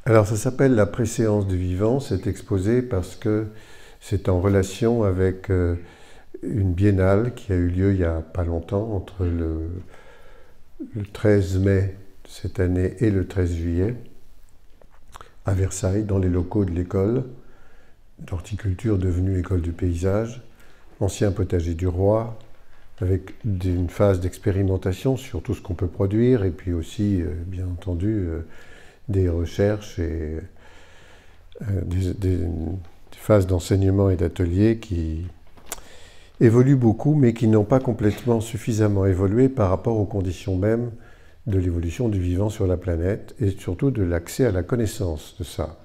Alors ça s'appelle la préséance du vivant, c'est exposé parce que c'est en relation avec une biennale qui a eu lieu il n'y a pas longtemps, entre le 13 mai de cette année et le 13 juillet, à Versailles, dans les locaux de l'école d'horticulture devenue école du paysage, ancien potager du roi, avec une phase d'expérimentation sur tout ce qu'on peut produire, et puis aussi, bien entendu, des recherches et des phases d'enseignement et d'atelier qui évoluent beaucoup, mais qui n'ont pas complètement suffisamment évolué par rapport aux conditions mêmes de l'évolution du vivant sur la planète, et surtout de l'accès à la connaissance de ça.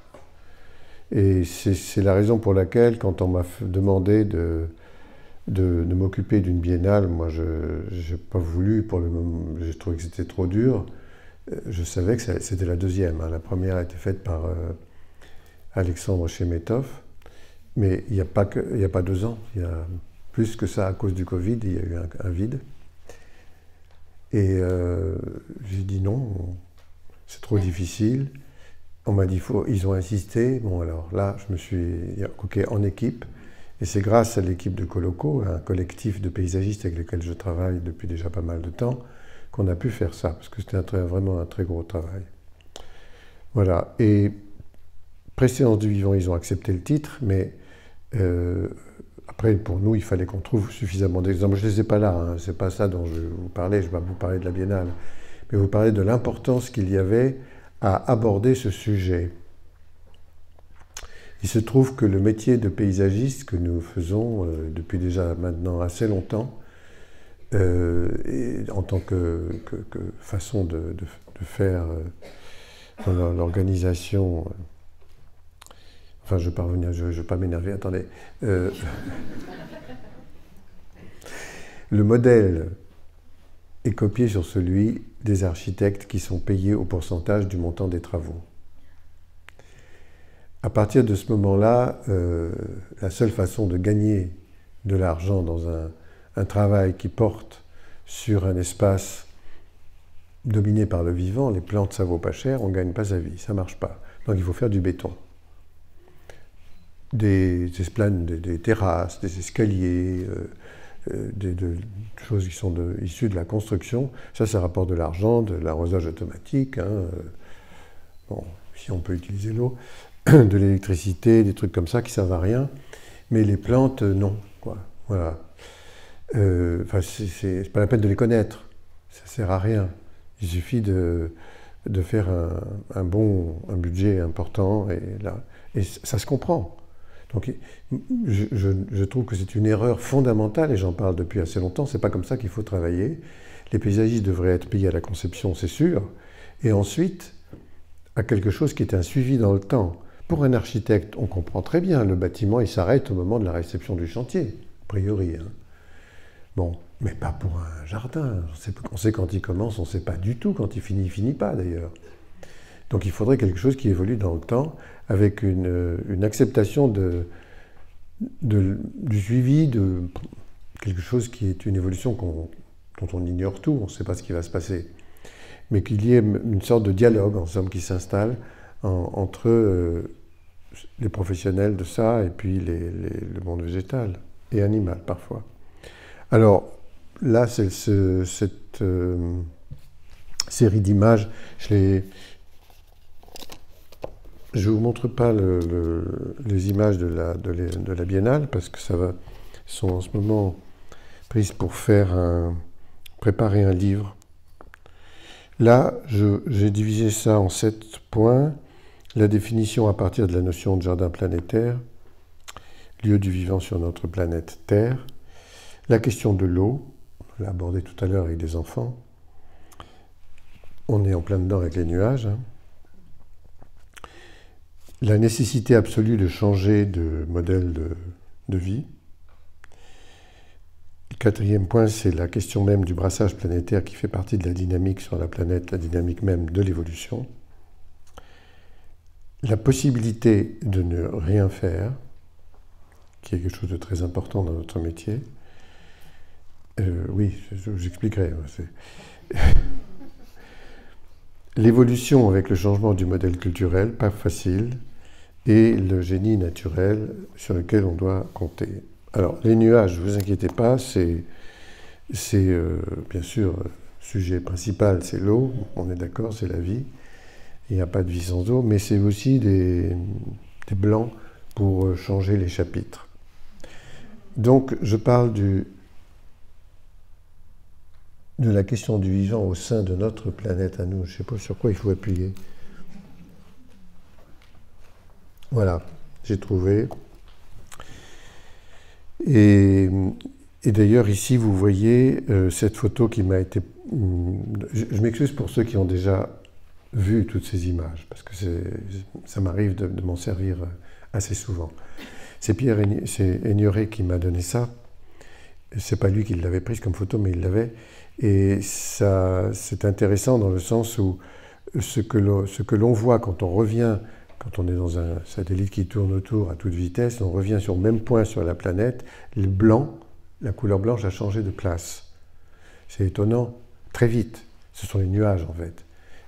Et c'est la raison pour laquelle, quand on m'a demandé de m'occuper d'une biennale, moi je n'ai pas voulu, pour le moment, j'ai trouvé que c'était trop dur. Je savais que c'était la deuxième. Hein. La première a été faite par Alexandre Chemetov, mais il n'y a pas 2 ans, il y a plus que ça à cause du Covid, il y a eu un vide. Et j'ai dit non, c'est trop difficile. On m'a dit, ils ont insisté. Bon, alors là, je me suis OK en équipe. Et c'est grâce à l'équipe de Coloco, un collectif de paysagistes avec lesquels je travaille depuis déjà pas mal de temps, qu'on a pu faire ça, parce que c'était vraiment un très gros travail. Voilà. Et préséance du vivant, ils ont accepté le titre, mais après, pour nous, il fallait qu'on trouve suffisamment d'exemples. Je ne les ai pas là, hein, c'est pas ça dont je vais vous parler, je vais vous parler de la Biennale, mais vous parler de l'importance qu'il y avait à aborder ce sujet. Il se trouve que le métier de paysagiste que nous faisons depuis déjà maintenant assez longtemps, et en tant que façon de faire dans l'organisation, enfin je ne vais pas m'énerver, attendez. Le modèle est copié sur celui des architectes qui sont payés au pourcentage du montant des travaux. À partir de ce moment-là, la seule façon de gagner de l'argent dans un travail qui porte sur un espace dominé par le vivant, les plantes ça vaut pas cher, on ne gagne pas sa vie, ça ne marche pas. Donc il faut faire du béton. Des esplanades, des terrasses, des escaliers, des choses qui sont issues de la construction, ça rapporte de l'argent, de l'arrosage automatique, hein, bon, si on peut utiliser l'eau, de l'électricité, des trucs comme ça qui ne servent à rien, mais les plantes, non, quoi. Voilà. C'est pas la peine de les connaître, ça ne sert à rien. Il suffit de faire un budget important, et ça se comprend. Donc je trouve que c'est une erreur fondamentale, et j'en parle depuis assez longtemps, c'est pas comme ça qu'il faut travailler. Les paysagistes devraient être payés à la conception, c'est sûr, et ensuite à quelque chose qui est un suivi dans le temps. Pour un architecte, on comprend très bien, le bâtiment il s'arrête au moment de la réception du chantier, a priori. Hein. Bon, mais pas pour un jardin. On sait quand il commence, on ne sait pas du tout quand il finit pas d'ailleurs. Donc il faudrait quelque chose qui évolue dans le temps, avec une acceptation du suivi de quelque chose qui est une évolution dont on ignore tout, on ne sait pas ce qui va se passer. Mais qu'il y ait une sorte de dialogue, en somme, qui s'installe entre les professionnels de ça et puis le monde végétal et animal parfois. Alors là, cette série d'images, je ne vous montre pas les images de la Biennale parce que sont en ce moment prises pour préparer un livre. Là, j'ai divisé ça en 7 points. La définition à partir de la notion de jardin planétaire, lieu du vivant sur notre planète Terre. La question de l'eau, on l'a abordé tout à l'heure avec des enfants. On est en plein dedans avec les nuages. Hein. La nécessité absolue de changer de modèle de vie. Le 4e point, c'est la question même du brassage planétaire qui fait partie de la dynamique sur la planète, la dynamique même de l'évolution. La possibilité de ne rien faire, qui est quelque chose de très important dans notre métier. Oui, j'expliquerai. l'évolution avec le changement du modèle culturel, pas facile, et le génie naturel sur lequel on doit compter. Alors, les nuages, ne vous inquiétez pas, c'est bien sûr, le sujet principal, c'est l'eau, on est d'accord, c'est la vie. Il n'y a pas de vie sans eau, mais c'est aussi des blancs pour changer les chapitres. Donc, je parle de la question du vivant au sein de notre planète à nous. Je ne sais pas sur quoi il faut appuyer. Voilà, j'ai trouvé. Et d'ailleurs, ici, vous voyez cette photo qui m'a été... Je m'excuse pour ceux qui ont déjà vu toutes ces images, parce que ça m'arrive de m'en servir assez souvent. C'est Pierre Aigneret qui m'a donné ça. C'est pas lui qui l'avait prise comme photo, mais il l'avait. Et ça, c'est intéressant dans le sens où ce que l'on voit quand on revient, quand on est dans un satellite qui tourne autour à toute vitesse, on revient sur le même point sur la planète, le blanc, la couleur blanche a changé de place. C'est étonnant, très vite. Ce sont les nuages en fait.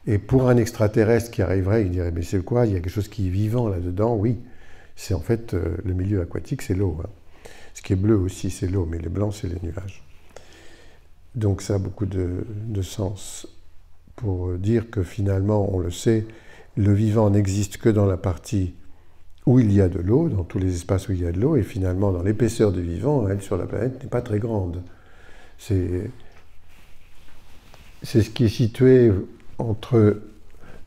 Et pour un extraterrestre qui arriverait, il dirait « mais c'est quoi? Il y a quelque chose qui est vivant là-dedans ?» Oui, c'est en fait le milieu aquatique, c'est l'eau. Hein. Ce qui est bleu aussi, c'est l'eau, mais les blancs, c'est les nuages. Donc ça a beaucoup de sens pour dire que finalement, on le sait, le vivant n'existe que dans la partie où il y a de l'eau, dans tous les espaces où il y a de l'eau, et finalement, dans l'épaisseur du vivant, elle, sur la planète, n'est pas très grande. C'est ce qui est situé entre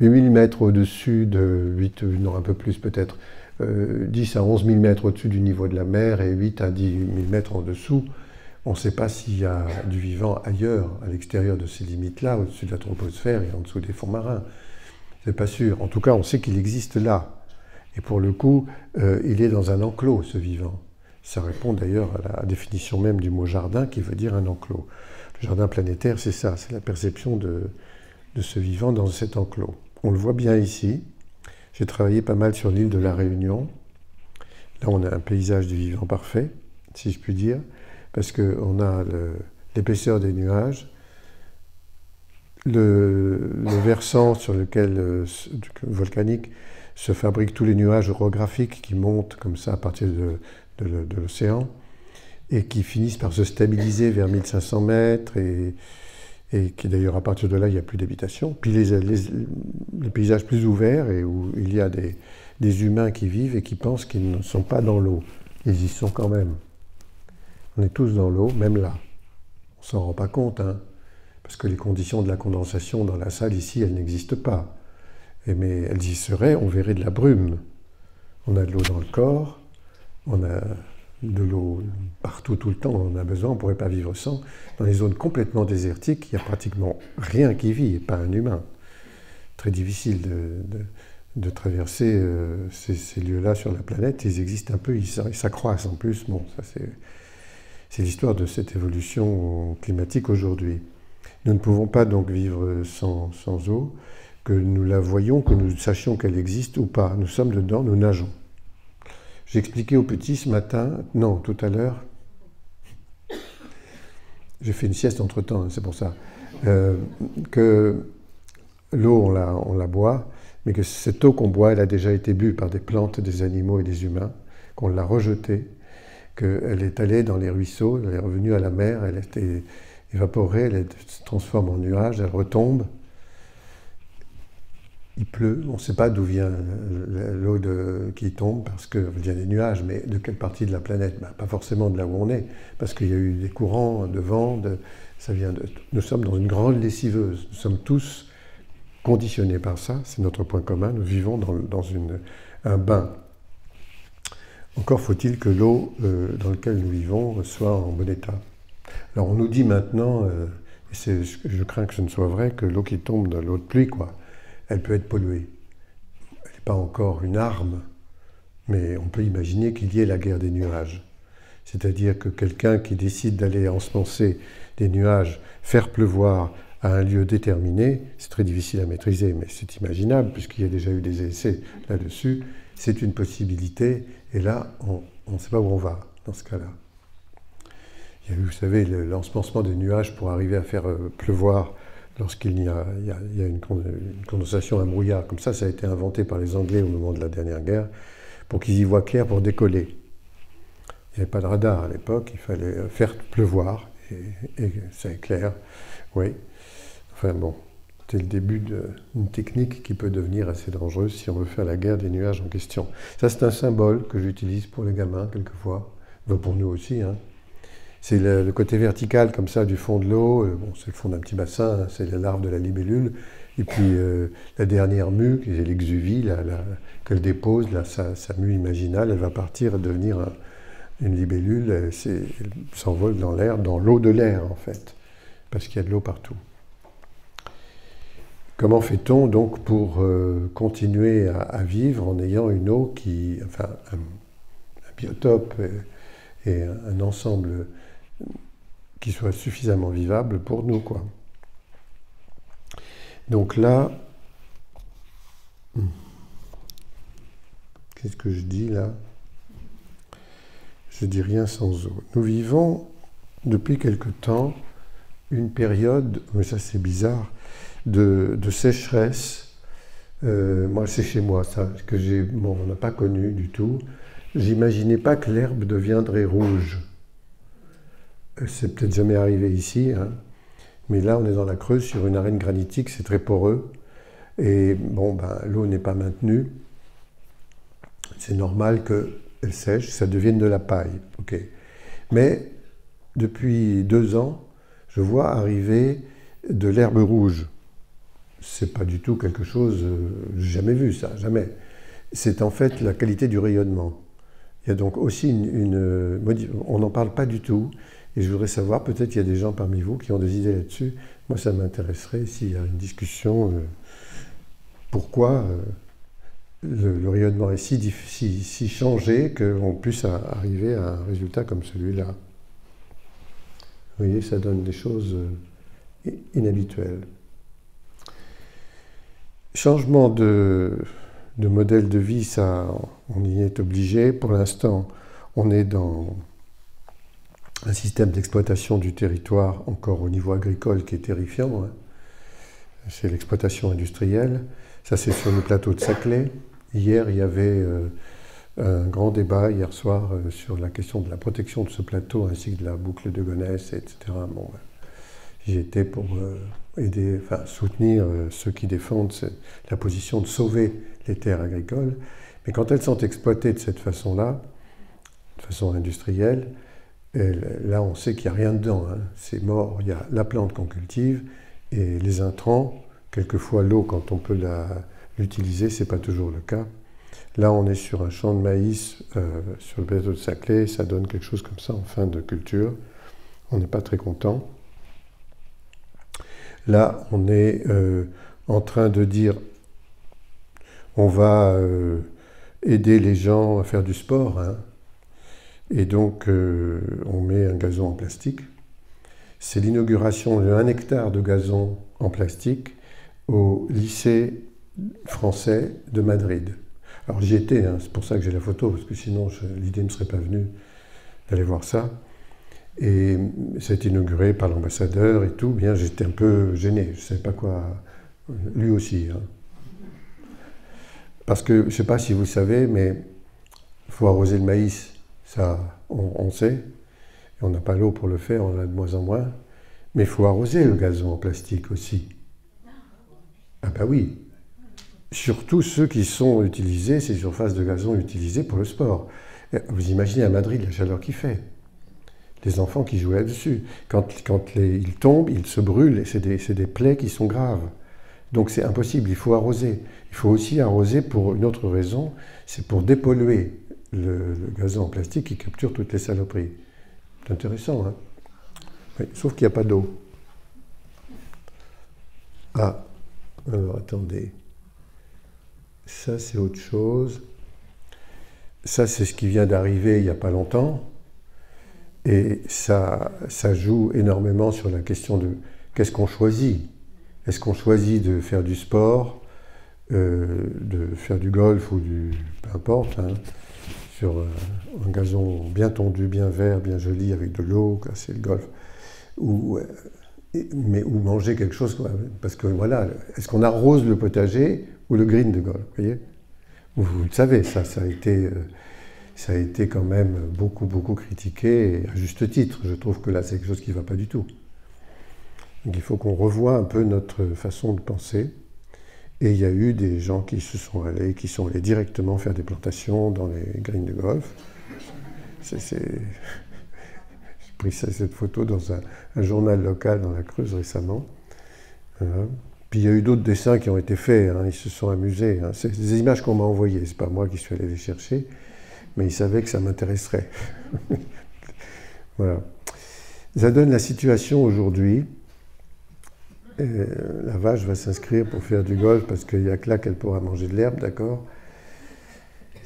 8000 mètres au-dessus de 8, non un peu plus peut-être, 10 à 11 000 mètres au-dessus du niveau de la mer et 8 à 10 000 mètres en dessous. On ne sait pas s'il y a du vivant ailleurs, à l'extérieur de ces limites-là, au-dessus de la troposphère et en dessous des fonds marins. C'est pas sûr. En tout cas, on sait qu'il existe là. Et pour le coup, il est dans un enclos, ce vivant. Ça répond d'ailleurs à la définition même du mot jardin, qui veut dire un enclos. Le jardin planétaire, c'est ça, c'est la perception de ce vivant dans cet enclos. On le voit bien ici. J'ai travaillé pas mal sur l'île de la Réunion. Là, on a un paysage du vivant parfait, si je puis dire, parce qu'on a l'épaisseur des nuages, le versant sur lequel, volcanique, se fabriquent tous les nuages orographiques qui montent comme ça à partir de l'océan et qui finissent par se stabiliser vers 1500 mètres et qui d'ailleurs à partir de là il n'y a plus d'habitation. Puis les paysages plus ouverts et où il y a des humains qui vivent et qui pensent qu'ils ne sont pas dans l'eau. Ils y sont quand même. On est tous dans l'eau, même là. On ne s'en rend pas compte, hein, parce que les conditions de la condensation dans la salle ici, elles n'existent pas. Mais elles y seraient, on verrait de la brume. On a de l'eau dans le corps, on a de l'eau partout, tout le temps, on en a besoin, on ne pourrait pas vivre sans. Dans les zones complètement désertiques, il n'y a pratiquement rien qui vit, et pas un humain. Très difficile de traverser ces lieux-là sur la planète. Ils existent un peu, ils s'accroissent en plus. Bon, ça c'est l'histoire de cette évolution climatique aujourd'hui. Nous ne pouvons pas donc vivre sans eau, que nous la voyons, que nous sachions qu'elle existe ou pas. Nous sommes dedans, nous nageons. J'ai expliqué aux petits ce matin, non, tout à l'heure, j'ai fait une sieste entre-temps, hein, c'est pour ça, que l'eau, on la boit, mais que cette eau qu'on boit, elle a déjà été bue par des plantes, des animaux et des humains, qu'on l'a rejetée, qu'elle est allée dans les ruisseaux, elle est revenue à la mer, elle a été évaporée, elle se transforme en nuage, elle retombe. Il pleut, on ne sait pas d'où vient l'eau qui tombe, parce que vient des nuages, mais de quelle partie de la planète? Pas forcément de là où on est, parce qu'il y a eu des courants de vent, nous sommes dans une grande lessiveuse, nous sommes tous conditionnés par ça, c'est notre point commun, nous vivons dans un bain. Encore faut-il que l'eau dans laquelle nous vivons soit en bon état. Alors on nous dit maintenant, et je crains que ce ne soit vrai, que l'eau qui tombe dans l'eau de pluie, elle peut être polluée. Elle n'est pas encore une arme, mais on peut imaginer qu'il y ait la guerre des nuages. C'est-à-dire que quelqu'un qui décide d'aller ensemencer des nuages, faire pleuvoir à un lieu déterminé, c'est très difficile à maîtriser, mais c'est imaginable, puisqu'il y a déjà eu des essais là-dessus, c'est une possibilité, et là, on ne sait pas où on va, dans ce cas-là. Il y a eu, vous savez, l'ensemencement des nuages pour arriver à faire pleuvoir lorsqu'il y a, une condensation, un brouillard. Comme ça a été inventé par les Anglais au moment de la dernière guerre, pour qu'ils y voient clair pour décoller. Il n'y avait pas de radar à l'époque, il fallait faire pleuvoir, et ça éclaire, oui. Enfin bon, c'est le début d'une technique qui peut devenir assez dangereuse si on veut faire la guerre des nuages en question. Ça, c'est un symbole que j'utilise pour les gamins, quelquefois, pour nous aussi, hein. C'est le côté vertical, comme ça, du fond de l'eau. Bon, c'est le fond d'un petit bassin, hein, c'est les larves de la libellule. Et puis, la dernière mue, qui est l'exuvie, qu'elle dépose, là, sa mue imaginale, elle va partir et devenir une libellule. Elle s'envole dans l'air, dans l'eau de l'air, en fait, parce qu'il y a de l'eau partout. Comment fait-on, donc, pour continuer à vivre en ayant une eau qui... Enfin, un biotope et un ensemble qui soit suffisamment vivable pour nous, quoi. Donc là, qu'est-ce que je dis là? Je dis rien sans eau. Nous vivons depuis quelque temps une période, mais ça c'est bizarre, de sécheresse. Moi, c'est chez moi, ça, que on n'a pas connu du tout. J'imaginais pas que l'herbe deviendrait rouge. C'est peut-être jamais arrivé ici, hein. Mais là, on est dans la Creuse, sur une arène granitique, c'est très poreux. Et bon, l'eau n'est pas maintenue. C'est normal qu'elle sèche, ça devienne de la paille. Okay. Mais depuis 2 ans, je vois arriver de l'herbe rouge. C'est pas du tout quelque chose, j'ai jamais vu ça, jamais. C'est en fait la qualité du rayonnement. Il y a donc aussi on n'en parle pas du tout. Et je voudrais savoir, peut-être qu'il y a des gens parmi vous qui ont des idées là-dessus. Moi, ça m'intéresserait s'il y a une discussion. Pourquoi le rayonnement est si changé qu'on puisse arriver à un résultat comme celui-là. Vous voyez, ça donne des choses inhabituelles. Changement de modèle de vie, ça, on y est obligé. Pour l'instant, on est dans un système d'exploitation du territoire encore au niveau agricole qui est terrifiant, hein. C'est l'exploitation industrielle. Ça, c'est sur le plateau de Saclay. Hier, il y avait un grand débat, hier soir, sur la question de la protection de ce plateau ainsi que de la boucle de Gonesse, etc. Bon, j'y étais pour soutenir ceux qui défendent la position de sauver les terres agricoles. Mais quand elles sont exploitées de cette façon-là, de façon industrielle, là, on sait qu'il n'y a rien dedans, hein. C'est mort. Il y a la plante qu'on cultive et les intrants. Quelquefois, l'eau, quand on peut l'utiliser, ce n'est pas toujours le cas. Là, on est sur un champ de maïs sur le plateau de Saclay. Ça donne quelque chose comme ça en fin de culture. On n'est pas très content. Là, on est en train de dire on va aider les gens à faire du sport, hein. Et donc, on met un gazon en plastique. C'est l'inauguration de 1 hectare de gazon en plastique au lycée français de Madrid. Alors j'y étais, hein, c'est pour ça que j'ai la photo, parce que sinon l'idée ne me serait pas venue d'aller voir ça. Et ça a été inauguré par l'ambassadeur et tout. Bien, j'étais un peu gêné, je ne savais pas quoi. Lui aussi, hein. Parce que, je ne sais pas si vous savez, mais il faut arroser le maïs. Ça, on sait, et on n'a pas l'eau pour le faire, on en a de moins en moins, mais il faut arroser le gazon en plastique aussi. Ah ben oui, surtout ceux qui sont utilisés, ces surfaces de gazon utilisées pour le sport. Vous imaginez à Madrid la chaleur qu'il fait, les enfants qui jouaient là-dessus. Quand ils tombent, ils se brûlent, et c'est des plaies qui sont graves. Donc c'est impossible, il faut arroser. Il faut aussi arroser pour une autre raison, c'est pour dépolluer le gazon en plastique qui capture toutes les saloperies. C'est intéressant, hein? Oui, sauf qu'il n'y a pas d'eau. Ah, alors attendez. Ça, c'est autre chose. Ça, c'est ce qui vient d'arriver il n'y a pas longtemps. Et ça joue énormément sur la question de qu'est-ce qu'on choisit. Est-ce qu'on choisit de faire du sport, de faire du golf ou peu importe, hein, sur un gazon bien tondu, bien vert, bien joli, avec de l'eau, c'est le golf. Ou ou manger quelque chose, parce que voilà, est-ce qu'on arrose le potager ou le green de golf, vous voyez? Vous le savez, ça a été quand même beaucoup critiqué, et à juste titre. Je trouve que là, c'est quelque chose qui ne va pas du tout. Donc il faut qu'on revoie un peu notre façon de penser. Et il y a eu des gens qui qui sont allés directement faire des plantations dans les greens de golf. J'ai pris cette photo dans un journal local dans la Creuse récemment. Puis il y a eu d'autres dessins qui ont été faits, hein, ils se sont amusés. Hein. C'est des images qu'on m'a envoyées, c'est pas moi qui suis allé les chercher, mais ils savaient que ça m'intéresserait. Voilà. Ça donne la situation aujourd'hui. La vache va s'inscrire pour faire du golf parce qu'il n'y a que là qu'elle pourra manger de l'herbe, d'accord?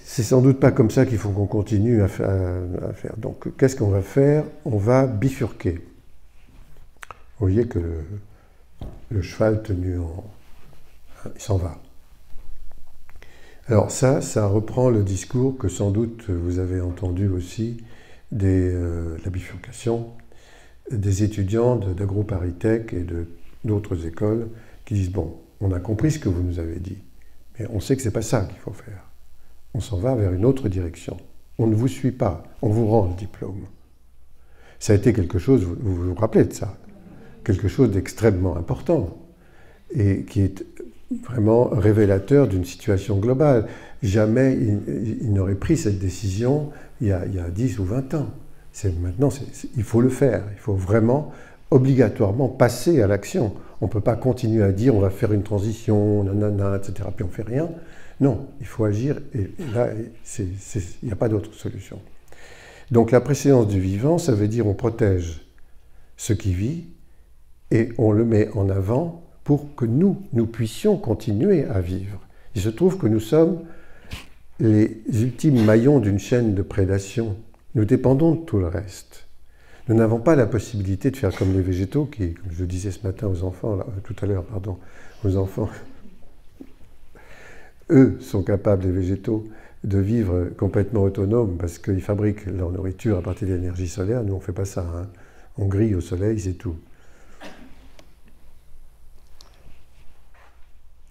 C'est sans doute pas comme ça qu'il faut qu'on continue à faire. Donc, qu'est-ce qu'on va faire? On va bifurquer. Vous voyez que le cheval tenu en... il s'en va. Alors ça reprend le discours que sans doute vous avez entendu aussi la bifurcation des étudiants d'AgroParisTech et d'autres écoles qui disent « Bon, on a compris ce que vous nous avez dit, mais on sait que ce n'est pas ça qu'il faut faire. On s'en va vers une autre direction. On ne vous suit pas, on vous rend le diplôme. » Ça a été quelque chose, vous vous rappelez de ça, quelque chose d'extrêmement important et qui est vraiment révélateur d'une situation globale. Jamais il n'aurait pris cette décision il y a 10 ou 20 ans. Maintenant, il faut le faire. Il faut vraiment, obligatoirement, passer à l'action. On ne peut pas continuer à dire on va faire une transition, nanana, etc., puis on ne fait rien. Non, il faut agir, et là, il n'y a pas d'autre solution. Donc la préséance du vivant, ça veut dire on protège ce qui vit, et on le met en avant pour que nous puissions continuer à vivre. Il se trouve que nous sommes les ultimes maillons d'une chaîne de prédation. Nous dépendons de tout le reste. Nous n'avons pas la possibilité de faire comme les végétaux qui, comme je le disais ce matin aux enfants, tout à l'heure, pardon, aux enfants, eux sont capables, les végétaux, de vivre complètement autonomes parce qu'ils fabriquent leur nourriture à partir de l'énergie solaire. Nous, on ne fait pas ça. Hein. On grille au soleil, c'est tout.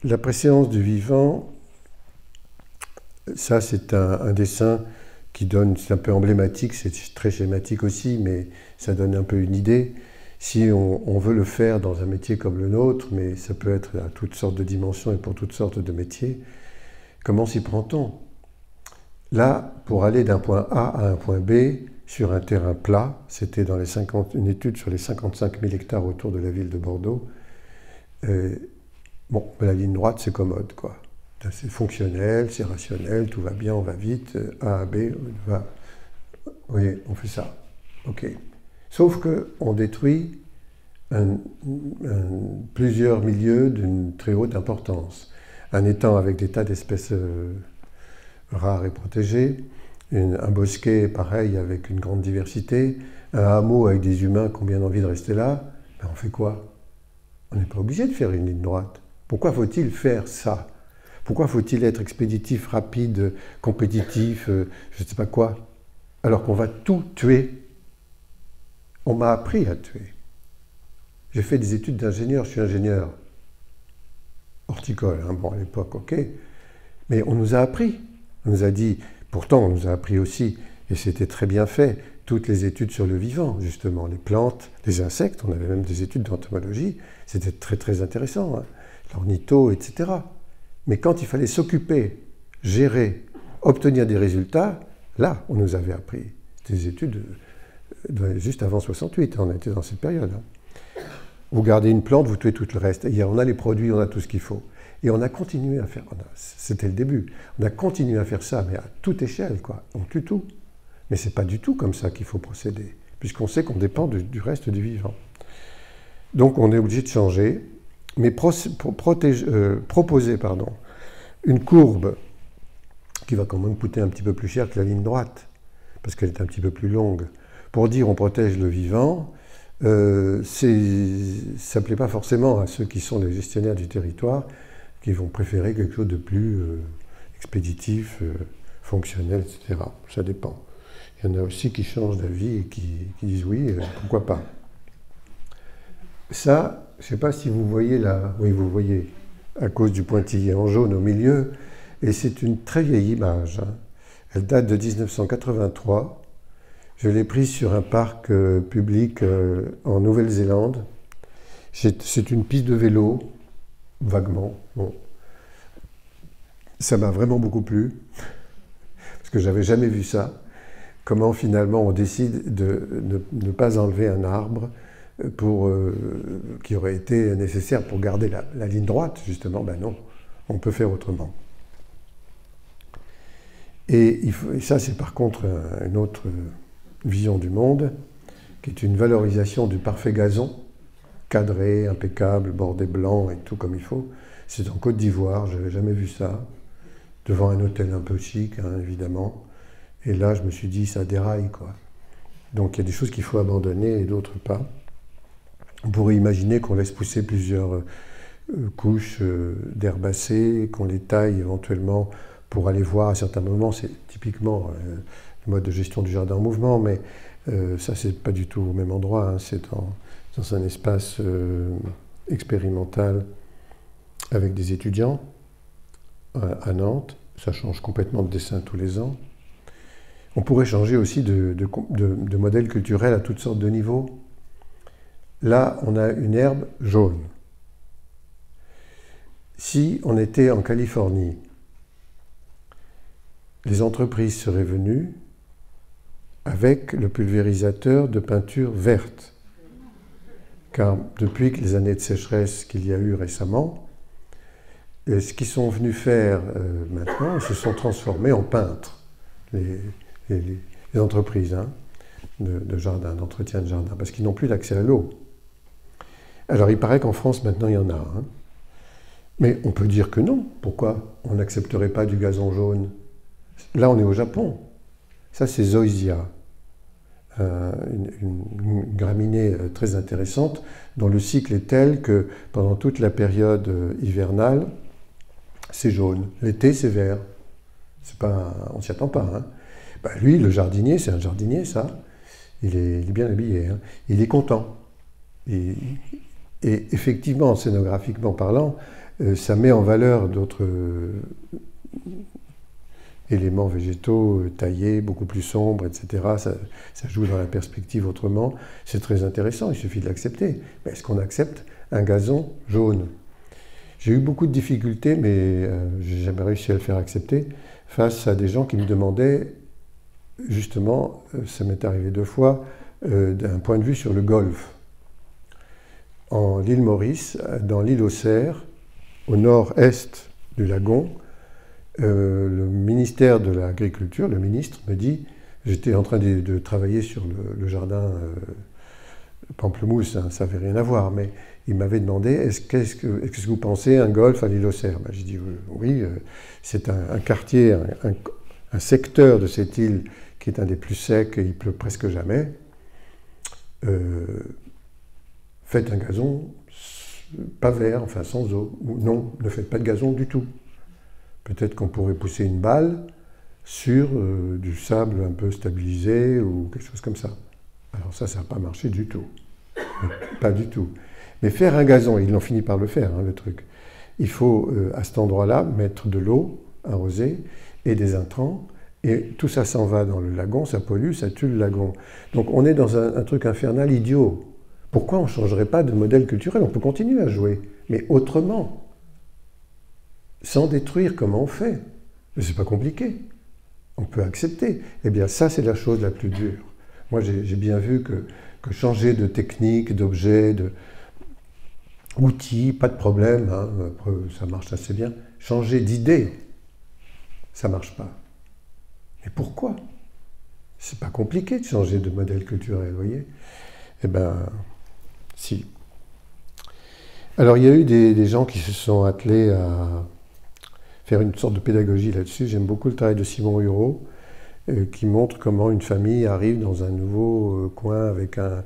La préséance du vivant, ça c'est un dessin qui donne, c'est un peu emblématique, c'est très schématique aussi, mais ça donne un peu une idée. Si on veut le faire dans un métier comme le nôtre, mais ça peut être à toutes sortes de dimensions et pour toutes sortes de métiers, comment s'y prend-on? Là, pour aller d'un point A à un point B, sur un terrain plat, c'était dans une étude sur les 55 000 hectares autour de la ville de Bordeaux, bon, la ligne droite, c'est commode, quoi. C'est fonctionnel, c'est rationnel, tout va bien, on va vite, A à B, on va... Oui, on fait ça. OK. Sauf qu'on détruit plusieurs milieux d'une très haute importance. Un étang avec des tas d'espèces rares et protégées, un bosquet pareil avec une grande diversité, un hameau avec des humains qui ont bien envie de rester là, ben on fait quoi? On n'est pas obligé de faire une ligne droite. Pourquoi faut-il faire ça? Pourquoi faut-il être expéditif, rapide, compétitif, je ne sais pas quoi, alors qu'on va tout tuer? On m'a appris à tuer. J'ai fait des études d'ingénieur, je suis ingénieur horticole, hein, bon à l'époque, ok, mais on nous a appris, on nous a dit, pourtant on nous a appris aussi, et c'était très bien fait, toutes les études sur le vivant, justement, les plantes, les insectes, on avait même des études d'entomologie, c'était très intéressant, hein, l'ornitho, etc. Mais quand il fallait s'occuper, gérer, obtenir des résultats, là, on nous avait appris. C'était des études juste avant 68, on était dans cette période. Hein. Vous gardez une plante, vous tuez tout le reste. Et on a les produits, on a tout ce qu'il faut. Et on a continué à faire, c'était le début, on a continué à faire ça, mais à toute échelle, quoi. On tue tout. Mais ce n'est pas du tout comme ça qu'il faut procéder, puisqu'on sait qu'on dépend du reste du vivant. Donc on est obligé de changer, mais proposer une courbe qui va quand même coûter un petit peu plus cher que la ligne droite, parce qu'elle est un petit peu plus longue, pour dire on protège le vivant, ça ne plaît pas forcément à ceux qui sont les gestionnaires du territoire, qui vont préférer quelque chose de plus expéditif, fonctionnel, etc. Ça dépend. Il y en a aussi qui changent d'avis et qui disent oui, pourquoi pas. Ça, je ne sais pas si vous voyez là, oui vous voyez, à cause du pointillé en jaune au milieu, et c'est une très vieille image, hein. Elle date de 1983, je l'ai prise sur un parc public en Nouvelle-Zélande. C'est une piste de vélo, vaguement, bon. Ça m'a vraiment beaucoup plu, parce que j'avais jamais vu ça. Comment finalement on décide de ne pas enlever un arbre qui aurait été nécessaire pour garder la ligne droite, justement. Ben non, on peut faire autrement. Et ça, c'est par contre une autre vision du monde, qui est une valorisation du parfait gazon, cadré, impeccable, bordé blanc et tout comme il faut. C'est en Côte d'Ivoire, je n'avais jamais vu ça, devant un hôtel un peu chic, hein, évidemment. Et là, je me suis dit, ça déraille, quoi. Donc il y a des choses qu'il faut abandonner et d'autres pas. On pourrait imaginer qu'on laisse pousser plusieurs couches d'herbacées, qu'on les taille éventuellement pour aller voir à certains moments. C'est typiquement le mode de gestion du jardin en mouvement, mais ça, c'est pas du tout au même endroit, hein. C'est dans un espace expérimental avec des étudiants à Nantes. Ça change complètement de dessin tous les ans. On pourrait changer aussi de modèle culturel à toutes sortes de niveaux. Là, on a une herbe jaune. Si on était en Californie, les entreprises seraient venues avec le pulvérisateur de peinture verte. Car depuis les années de sécheresse qu'il y a eu récemment, ce qu'ils sont venus faire maintenant, ils se sont transformés en peintres, les entreprises, hein, de jardin, d'entretien de jardin, parce qu'ils n'ont plus d'accès à l'eau. Alors il paraît qu'en France maintenant il y en a, hein. Mais on peut dire que non. Pourquoi on n'accepterait pas du gazon jaune? Là on est au Japon. Ça c'est Zoysia, une graminée très intéressante dont le cycle est tel que pendant toute la période hivernale, c'est jaune. L'été c'est vert. C'est pas, on s'y attend pas, hein. Bah, lui, le jardinier, c'est un jardinier, ça. Il est bien habillé, hein. Il est content. Et effectivement, scénographiquement parlant, ça met en valeur d'autres éléments végétaux taillés, beaucoup plus sombres, etc. Ça joue dans la perspective autrement. C'est très intéressant, il suffit de l'accepter. Mais est-ce qu'on accepte un gazon jaune? J'ai eu beaucoup de difficultés, mais j'ai jamais réussi à le faire accepter, face à des gens qui me demandaient, justement, ça m'est arrivé 2 fois, d'un point de vue sur le golfe. En l'île Maurice, dans l'île aux Cerfs, au nord-est du lagon, le ministère de l'Agriculture, le ministre, me dit, j'étais en train de travailler sur le jardin pamplemousse, hein, ça n'avait rien à voir, mais il m'avait demandé, est-ce que vous pensez un golfe à l'île aux Cerfs? Ben, j'ai dit oui, c'est un quartier, un secteur de cette île qui est un des plus secs et il pleut presque jamais. Faites un gazon pas vert, enfin sans eau, ou non, ne faites pas de gazon du tout. Peut-être qu'on pourrait pousser une balle sur du sable un peu stabilisé ou quelque chose comme ça. Alors ça n'a pas marché du tout. Pas du tout. Mais faire un gazon, ils l'ont fini par le faire, hein, le truc. Il faut, à cet endroit-là, mettre de l'eau arrosée et des intrants, et tout ça s'en va dans le lagon, ça pollue, ça tue le lagon. Donc on est dans un truc infernal idiot. Pourquoi on ne changerait pas de modèle culturel? On peut continuer à jouer, mais autrement. Sans détruire, comment on fait? C'est pas compliqué. On peut accepter. Eh bien, ça, c'est la chose la plus dure. Moi, j'ai bien vu que changer de technique, d'objet, d'outils, pas de problème, hein, ça marche assez bien. Changer d'idée, ça marche pas. Mais pourquoi? C'est pas compliqué de changer de modèle culturel, vous voyez? Eh bien, si. Alors, il y a eu des gens qui se sont attelés à faire une sorte de pédagogie là-dessus. J'aime beaucoup le travail de Simon Hureau, qui montre comment une famille arrive dans un nouveau coin avec un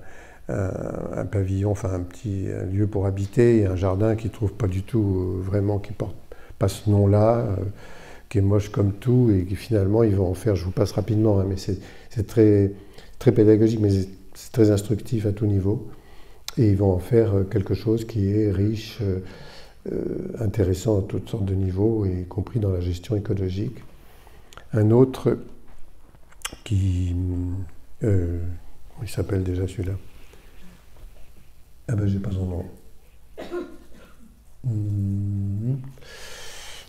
pavillon, enfin un lieu pour habiter et un jardin qui ne trouve pas du tout vraiment, qui porte pas ce nom-là, qui est moche comme tout et qui finalement ils vont en faire, je vous passe rapidement, hein, mais c'est très, très pédagogique, mais c'est très instructif à tout niveau. et ils vont en faire quelque chose qui est riche, intéressant à toutes sortes de niveaux, y compris dans la gestion écologique. Un autre qui... il s'appelle déjà celui-là. Ah ben j'ai pas son nom.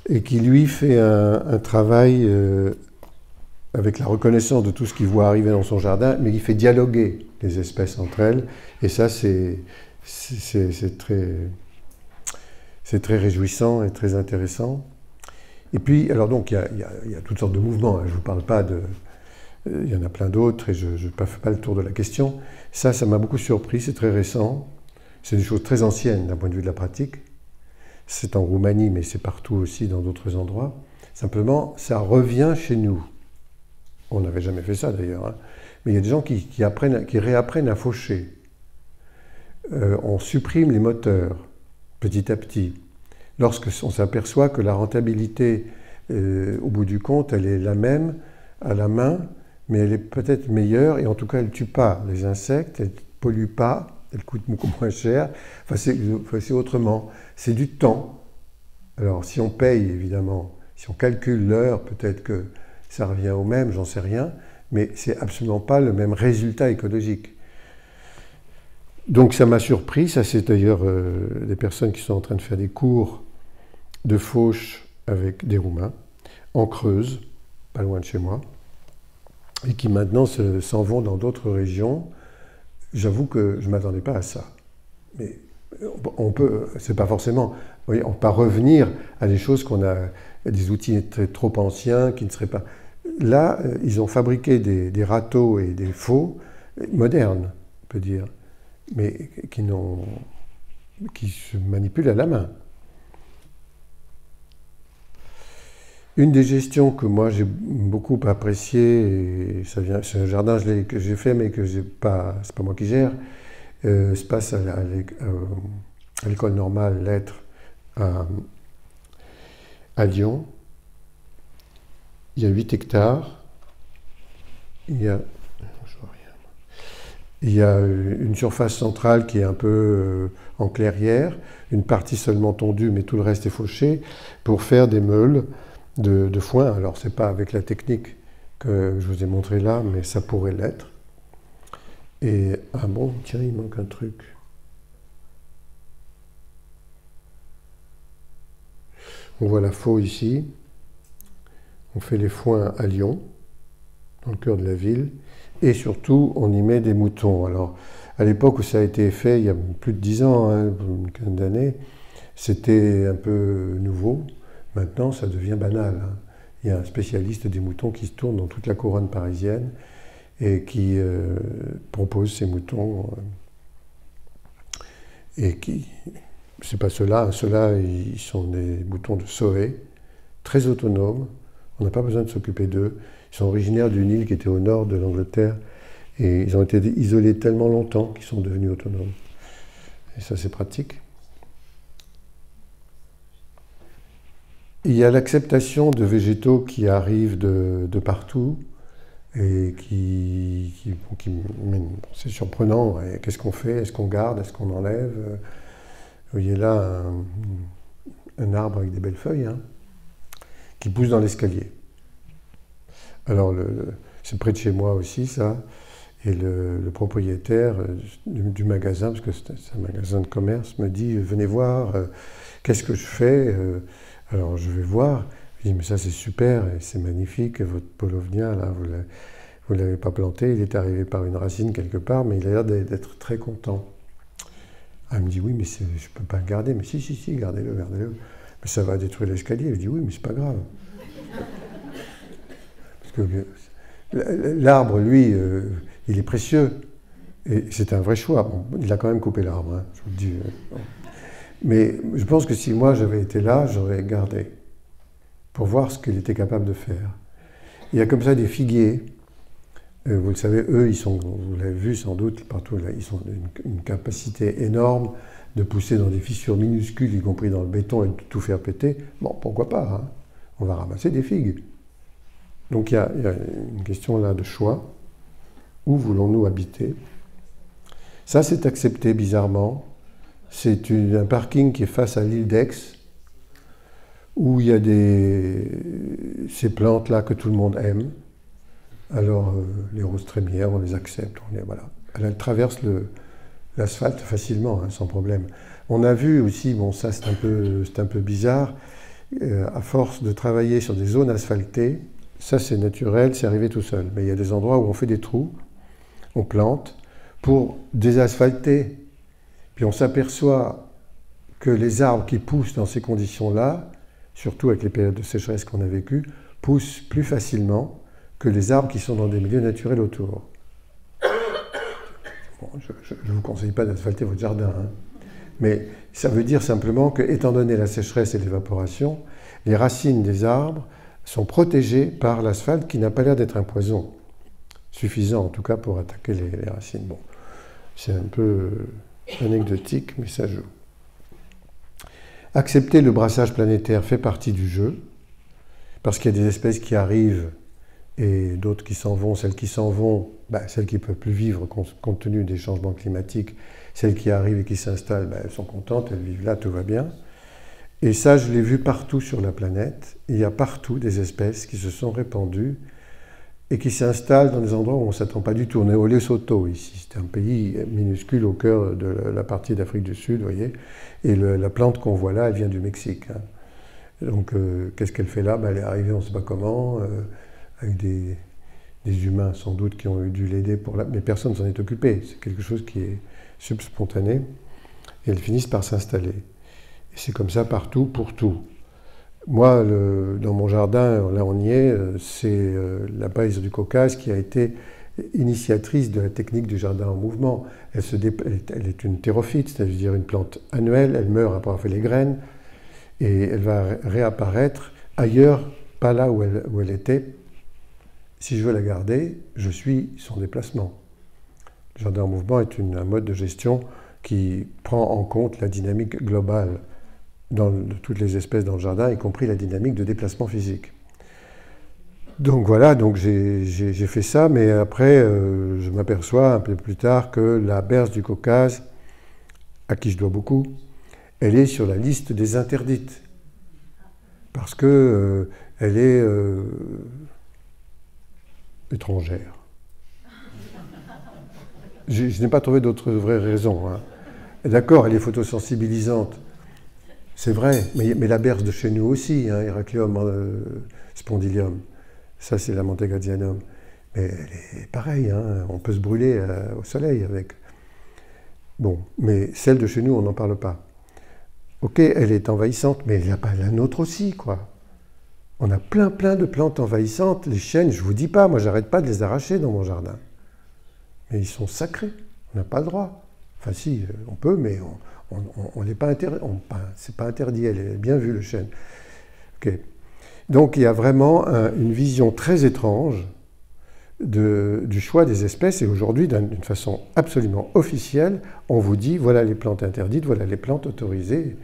Et qui lui fait un travail avec la reconnaissance de tout ce qu'il voit arriver dans son jardin, mais il fait dialoguer les espèces entre elles. Et ça, c'est très réjouissant et très intéressant. Et puis, alors donc, il y a toutes sortes de mouvements. Hein. Je ne vous parle pas de... il y en a plein d'autres et je ne fais pas le tour de la question. Ça m'a beaucoup surpris, c'est très récent. C'est des choses très anciennes d'un point de vue de la pratique. C'est en Roumanie, mais c'est partout aussi dans d'autres endroits. Simplement, ça revient chez nous. On n'avait jamais fait ça d'ailleurs. Hein. Mais il y a des gens qui réapprennent à faucher. On supprime les moteurs petit à petit. Lorsqu'on s'aperçoit que la rentabilité, au bout du compte, elle est la même à la main, mais elle est peut-être meilleure, et en tout cas, elle ne tue pas les insectes, elle ne pollue pas, elle coûte beaucoup moins cher. Enfin, c'est autrement. C'est du temps. Alors, si on paye, évidemment, si on calcule l'heure, peut-être que ça revient au même, j'en sais rien, mais c'est absolument pas le même résultat écologique. Donc ça m'a surpris, ça c'est d'ailleurs des personnes qui sont en train de faire des cours de fauche avec des Roumains, en Creuse, pas loin de chez moi, et qui maintenant s'en vont dans d'autres régions. J'avoue que je ne m'attendais pas à ça. Mais on peut, c'est pas forcément, vous voyez, on peut pas revenir à des choses qu'on a, des outils trop anciens qui ne seraient pas... Là, ils ont fabriqué des râteaux et des faux modernes, on peut dire, mais qui se manipulent à la main. Une des gestions que moi j'ai beaucoup appréciée, et c'est un jardin que j'ai fait mais que c'est pas moi qui gère, se passe à l'école normale lettres à Lyon. Il y a 8 hectares. Il y a une surface centrale qui est un peu en clairière, une partie seulement tondue, mais tout le reste est fauché, pour faire des meules de foin. Alors, ce n'est pas avec la technique que je vous ai montré là, mais ça pourrait l'être. Et, ah bon, tiens, il manque un truc. On voit la faux ici. On fait les foins à Lyon, dans le cœur de la ville. Et surtout, on y met des moutons. Alors, à l'époque où ça a été fait, il y a plus de 10 ans, hein, une quinzaine d'années, c'était un peu nouveau. Maintenant, ça devient banal. Hein. Il y a un spécialiste des moutons qui se tourne dans toute la couronne parisienne et qui propose ces moutons. Et qui, c'est pas ceux-là, ceux-là, ils sont des moutons de Soé, très autonomes. On n'a pas besoin de s'occuper d'eux. Ils sont originaires d'une île qui était au nord de l'Angleterre et ils ont été isolés tellement longtemps qu'ils sont devenus autonomes. Et ça, c'est pratique. Il y a l'acceptation de végétaux qui arrivent de partout et c'est surprenant. Qu'est-ce qu'on fait? Est-ce qu'on garde? Est-ce qu'on enlève? Vous voyez là un arbre avec des belles feuilles hein, qui pousse dans l'escalier. Alors, c'est près de chez moi aussi, ça. Et le propriétaire du magasin, parce que c'est un magasin de commerce, me dit « Venez voir, qu'est-ce que je fais ?» Alors, je vais voir. Je dis « Mais ça, c'est super, c'est magnifique, votre paulownia, là, vous ne l'avez pas planté, il est arrivé par une racine quelque part, mais il a l'air d'être très content. » Elle me dit « Oui, mais je ne peux pas le garder. » Mais si, gardez-le, gardez-le. Mais ça va détruire l'escalier. Je dis « Oui, mais c'est pas grave. » L'arbre, lui, il est précieux. Et c'est un vrai choix. Bon, il a quand même coupé l'arbre, hein, je vous le dis. Mais je pense que si moi j'avais été là, j'aurais gardé pour voir ce qu'il était capable de faire. Il y a comme ça des figuiers. Vous le savez, eux, vous l'avez vu sans doute partout, là, ils ont une capacité énorme de pousser dans des fissures minuscules, y compris dans le béton, et de tout faire péter. Bon, pourquoi pas, hein. On va ramasser des figues. Donc il y a une question là de choix. Où voulons-nous habiter? Ça, c'est accepté bizarrement. C'est un parking qui est face à l'île d'Aix, où il y a ces plantes-là que tout le monde aime. Alors, les roses trémières, on les accepte. Voilà. Elles traversent l'asphalte facilement, hein, sans problème. On a vu aussi, bon, ça c'est un peu bizarre, à force de travailler sur des zones asphaltées, ça c'est naturel, c'est arrivé tout seul. Mais il y a des endroits où on fait des trous, on plante, pour désasphalter. Puis on s'aperçoit que les arbres qui poussent dans ces conditions-là, surtout avec les périodes de sécheresse qu'on a vécues, poussent plus facilement que les arbres qui sont dans des milieux naturels autour. Bon, je ne vous conseille pas d'asphalter votre jardin, hein. Mais ça veut dire simplement que, étant donné la sécheresse et l'évaporation, les racines des arbres sont protégées par l'asphalte qui n'a pas l'air d'être un poison suffisant, en tout cas pour attaquer les racines. Bon, c'est un peu anecdotique, mais ça joue. Accepter le brassage planétaire fait partie du jeu, parce qu'il y a des espèces qui arrivent et d'autres qui s'en vont. Celles qui s'en vont, celles qui ne peuvent plus vivre compte tenu des changements climatiques, celles qui arrivent et qui s'installent, elles sont contentes, elles vivent là, tout va bien. Et ça, je l'ai vu partout sur la planète. Il y a partout des espèces qui se sont répandues et qui s'installent dans des endroits où on ne s'attend pas du tout. On est au Lesotho ici, c'est un pays minuscule au cœur de la partie d'Afrique du Sud, vous voyez. Et la plante qu'on voit là, elle vient du Mexique, hein. Donc, qu'est-ce qu'elle fait là? Elle est arrivée, on ne sait pas comment, avec des humains sans doute qui ont dû l'aider mais personne ne s'en est occupé. C'est quelque chose qui est spontané. Et elles finissent par s'installer. Et c'est comme ça partout, pour tout. Moi, dans mon jardin, là on y est, c'est la Base du Caucase qui a été initiatrice de la technique du jardin en mouvement. Elle est une thérophyte, c'est-à-dire une plante annuelle, elle meurt après avoir fait les graines, et elle va réapparaître ailleurs, pas là où elle était. Si je veux la garder, je suis son déplacement. Le jardin en mouvement est un mode de gestion qui prend en compte la dynamique globale de toutes les espèces dans le jardin, y compris la dynamique de déplacement physique. Donc voilà, j'ai fait ça, mais après, je m'aperçois un peu plus tard que la berce du Caucase, à qui je dois beaucoup, elle est sur la liste des interdites, parce que elle est étrangère. Je n'ai pas trouvé d'autre vraie raison, hein. D'accord, elle est photosensibilisante, c'est vrai, mais la berce de chez nous aussi, hein, Heracleum spondylium, ça c'est la Montegazzianum, mais elle est pareille, hein, on peut se brûler au soleil avec. Bon, mais celle de chez nous, on n'en parle pas. Ok, elle est envahissante, mais il y a pas la nôtre aussi, quoi. On a plein de plantes envahissantes, les chênes, je vous dis pas, moi j'arrête pas de les arracher dans mon jardin. Mais ils sont sacrés, on n'a pas le droit. Enfin si, on peut, mais on n'est pas interdit. C'est pas interdit, elle est bien vue le chêne. Okay. Donc il y a vraiment une vision très étrange du choix des espèces, et aujourd'hui, d'une façon absolument officielle, on vous dit voilà les plantes interdites, voilà les plantes autorisées.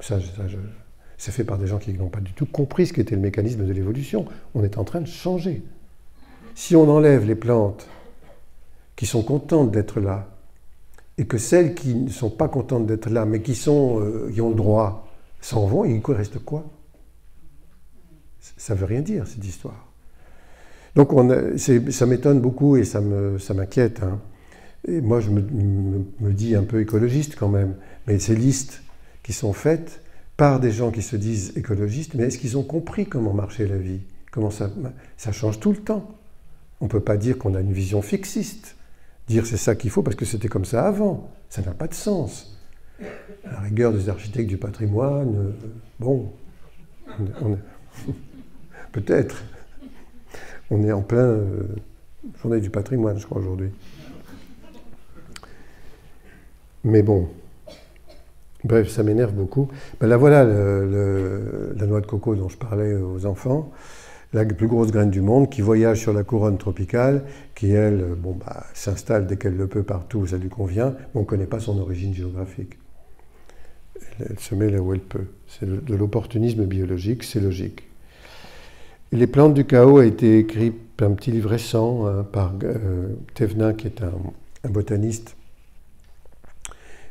C'est fait par des gens qui n'ont pas du tout compris ce qu'était le mécanisme de l'évolution. On est en train de changer. Si on enlève les plantes qui sont contentes d'être là, et que celles qui ne sont pas contentes d'être là, mais qui ont le droit, s'en vont, il reste quoi? Ça ne veut rien dire, cette histoire. Donc ça m'étonne beaucoup et ça m'inquiète, hein. Et moi, je me dis un peu écologiste quand même, mais ces listes qui sont faites par des gens qui se disent écologistes, mais est-ce qu'ils ont compris comment marchait la vie? Comment ça change tout le temps. On ne peut pas dire qu'on a une vision fixiste. Dire c'est ça qu'il faut parce que c'était comme ça avant. Ça n'a pas de sens. À la rigueur des architectes du patrimoine, bon, peut-être. On est en plein journée du patrimoine, je crois, aujourd'hui. Mais bon, bref, ça m'énerve beaucoup. Ben là, voilà la noix de coco dont je parlais aux enfants, la plus grosse graine du monde, qui voyage sur la couronne tropicale, qui, elle, s'installe dès qu'elle le peut partout où ça lui convient, mais on ne connaît pas son origine géographique. Elle se met là où elle peut. C'est de l'opportunisme biologique, c'est logique. Les plantes du chaos a été écrit un petit livre récent par Thévenin, qui est un botaniste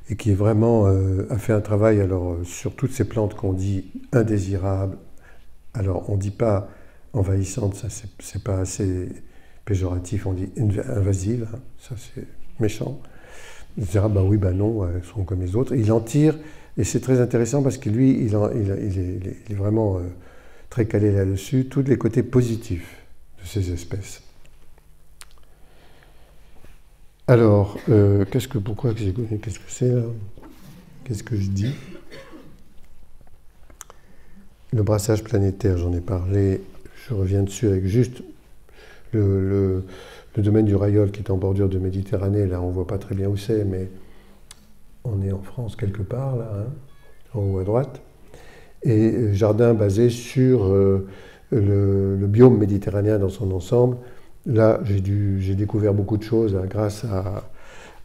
et qui est vraiment a fait un travail alors sur toutes ces plantes qu'on dit indésirables. Alors on ne dit pas envahissantes, ça c'est pas assez péjoratif, on dit invasives, hein, ça c'est méchant. Il dira bah oui, bah non, elles sont comme les autres. Il en tire, et c'est très intéressant parce que lui, il est vraiment très calé là-dessus, tous les côtés positifs de ces espèces. Alors, qu'est-ce que c'est là? Qu'est-ce que je dis? Le brassage planétaire, j'en ai parlé, je reviens dessus avec juste le domaine du Rayol qui est en bordure de Méditerranée. Là, on ne voit pas très bien où c'est, mais on est en France quelque part, là, hein, en haut à droite. Et jardin basé sur le biome méditerranéen dans son ensemble. Là, j'ai découvert beaucoup de choses hein, grâce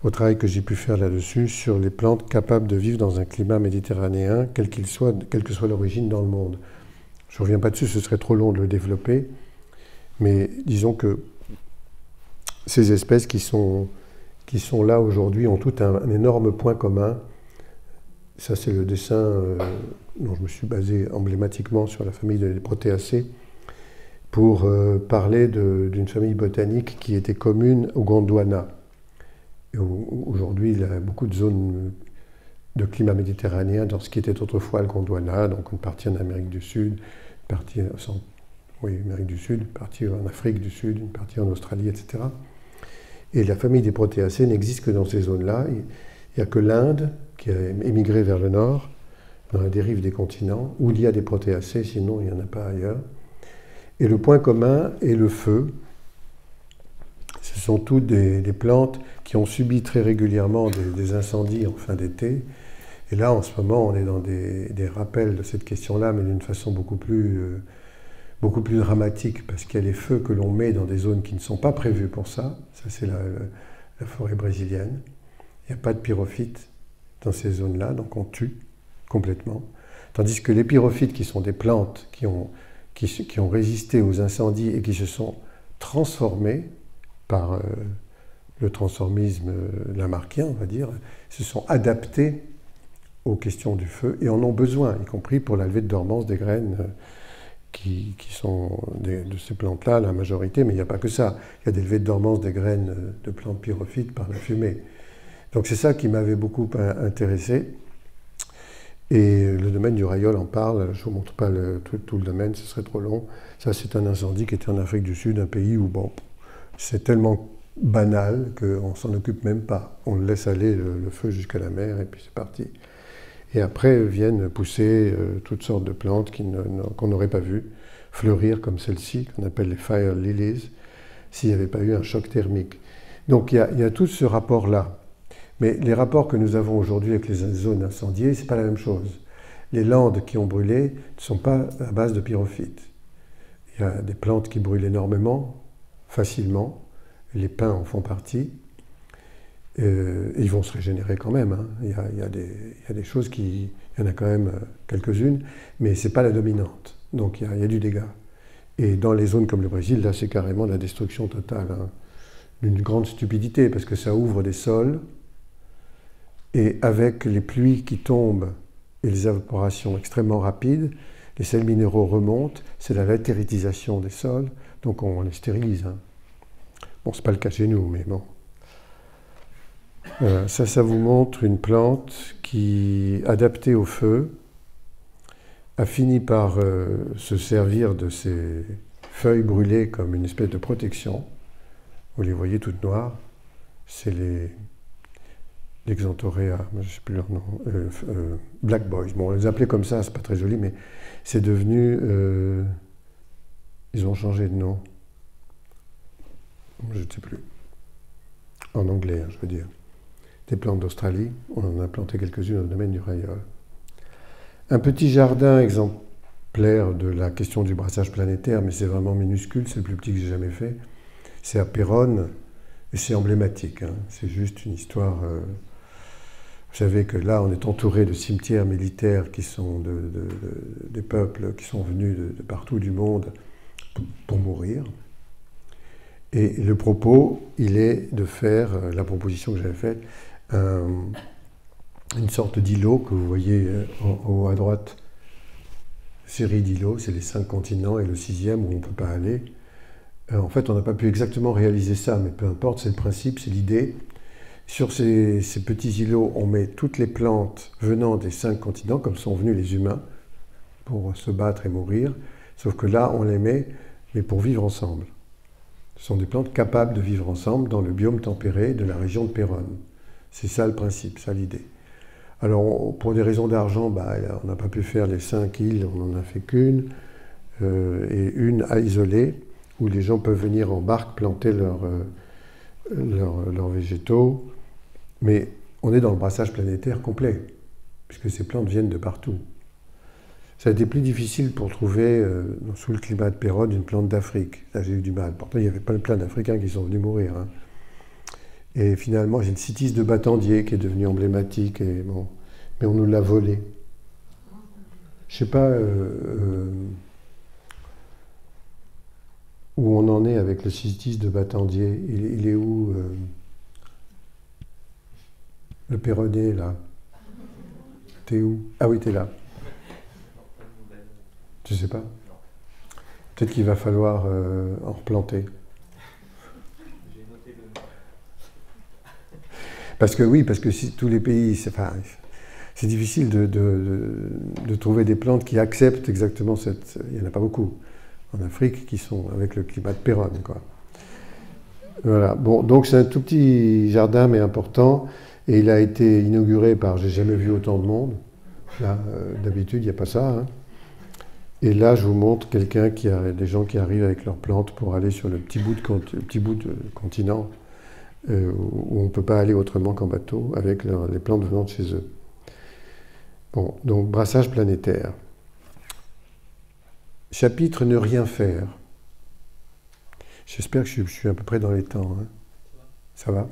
au travail que j'ai pu faire là-dessus sur les plantes capables de vivre dans un climat méditerranéen, quel que soit l'origine dans le monde. Je ne reviens pas dessus, ce serait trop long de le développer, mais disons que ces espèces qui sont là aujourd'hui ont tout un énorme point commun. Ça, c'est le dessin dont je me suis basé emblématiquement sur la famille des Proteaceae pour parler d'une famille botanique qui était commune au Gondwana. Aujourd'hui, il y a beaucoup de zones de climat méditerranéen dans ce qui était autrefois le Gondwana, donc une partie en Amérique du Sud, une partie Amérique du Sud, une partie en Afrique du Sud, une partie en Australie, etc. Et la famille des Proteaceae n'existe que dans ces zones-là. Il n'y a que l'Inde qui a émigré vers le nord, dans la dérive des continents, où il y a des Proteaceae, sinon il n'y en a pas ailleurs. Et le point commun est le feu. Ce sont toutes des plantes qui ont subi très régulièrement des incendies en fin d'été. Et là, en ce moment, on est dans des rappels de cette question-là, mais d'une façon beaucoup plus dramatique, parce qu'il y a les feux que l'on met dans des zones qui ne sont pas prévues pour ça. Ça, c'est la forêt brésilienne. Il n'y a pas de pyrophytes dans ces zones-là, donc on tue complètement. Tandis que les pyrophytes, qui sont des plantes qui ont résisté aux incendies et qui se sont transformées par le transformisme lamarckien, on va dire, se sont adaptées aux questions du feu et en ont besoin, y compris pour la levée de dormance des graines qui sont de ces plantes-là, la majorité, mais il n'y a pas que ça. Il y a des levées de dormance des graines de plantes pyrophytes par la fumée. Donc c'est ça qui m'avait beaucoup intéressé. Et le domaine du Rayol en parle, je ne vous montre pas tout le domaine, ce serait trop long. Ça, c'est un incendie qui était en Afrique du Sud, un pays où, bon, c'est tellement banal qu'on ne s'en occupe même pas. On laisse aller le feu jusqu'à la mer et puis c'est parti. Et après viennent pousser toutes sortes de plantes qu'on n'aurait pas vues fleurir comme celle-ci, qu'on appelle les fire lilies, s'il n'y avait pas eu un choc thermique. Donc il y a tout ce rapport-là. Mais les rapports que nous avons aujourd'hui avec les zones incendiées, ce n'est pas la même chose. Les landes qui ont brûlé ne sont pas à base de pyrophytes. Il y a des plantes qui brûlent énormément, facilement. Les pins en font partie. Ils vont se régénérer quand même. Hein. Il y a des choses il y en a quand même quelques-unes, mais ce n'est pas la dominante. Donc il y a du dégât. Et dans les zones comme le Brésil, là, c'est carrément la destruction totale. Hein, d'une grande stupidité, parce que ça ouvre des sols. Et avec les pluies qui tombent et les évaporations extrêmement rapides, les sels minéraux remontent, c'est la latéritisation des sols, donc on les stérilise. Hein. Bon, c'est pas le cas chez nous, mais bon. Ça vous montre une plante qui, adaptée au feu, a fini par se servir de ses feuilles brûlées comme une espèce de protection. Vous les voyez toutes noires, c'est l'Xanthorea, je ne sais plus leur nom, Black Boys. Bon, on les appelait comme ça, c'est pas très joli, mais c'est devenu... ils ont changé de nom. Je ne sais plus. En anglais, hein, je veux dire. Des plantes d'Australie, on en a planté quelques-unes dans le domaine du Rayol. Un petit jardin exemplaire de la question du brassage planétaire, mais c'est vraiment minuscule, c'est le plus petit que j'ai jamais fait. C'est à Péronne, et c'est emblématique. Hein. C'est juste une histoire... Vous savez que là, on est entouré de cimetières militaires qui sont des peuples qui sont venus de partout du monde pour mourir. Et le propos, il est de faire, la proposition que j'avais faite, une sorte d'îlot que vous voyez en haut à droite, série d'îlots, c'est les 5 continents et le 6e où on ne peut pas aller. En fait, on n'a pas pu exactement réaliser ça, mais peu importe, c'est le principe, c'est l'idée. Sur ces petits îlots, on met toutes les plantes venant des 5 continents, comme sont venus les humains, pour se battre et mourir. Sauf que là, on les met, mais pour vivre ensemble. Ce sont des plantes capables de vivre ensemble dans le biome tempéré de la région de Péronne. C'est ça le principe, ça l'idée. Alors, pour des raisons d'argent, on n'a pas pu faire les 5 îles, on n'en a fait qu'une, et une à isoler, où les gens peuvent venir en barque planter leurs végétaux. Mais on est dans le brassage planétaire complet, puisque ces plantes viennent de partout. Ça a été plus difficile pour trouver, sous le climat de Péronne, une plante d'Afrique. Là, j'ai eu du mal. Pourtant, il y avait plein d'Africains qui sont venus mourir. Hein. Et finalement, j'ai le cytis de Battendier qui est devenu emblématique, et bon, mais on nous l'a volé. Je ne sais pas où on en est avec le cytis de Battendier. Il est où le Péronnet, là? T'es où? Ah oui, t'es là. Je ne sais pas. Peut-être qu'il va falloir en replanter. Parce que si tous les pays, c'est difficile de trouver des plantes qui acceptent exactement cette... Il n'y en a pas beaucoup en Afrique qui sont avec le climat de Péronne, quoi. Voilà. Bon, donc c'est un tout petit jardin, mais important, et il a été inauguré par... J'ai jamais vu autant de monde. Là, d'habitude, il n'y a pas ça, hein. Et là, je vous montre des gens qui arrivent avec leurs plantes pour aller sur le petit bout de continent où on ne peut pas aller autrement qu'en bateau avec les plantes venant de chez eux. Bon, donc brassage planétaire. Chapitre ne rien faire. J'espère que je suis à peu près dans les temps. Hein. Ça va?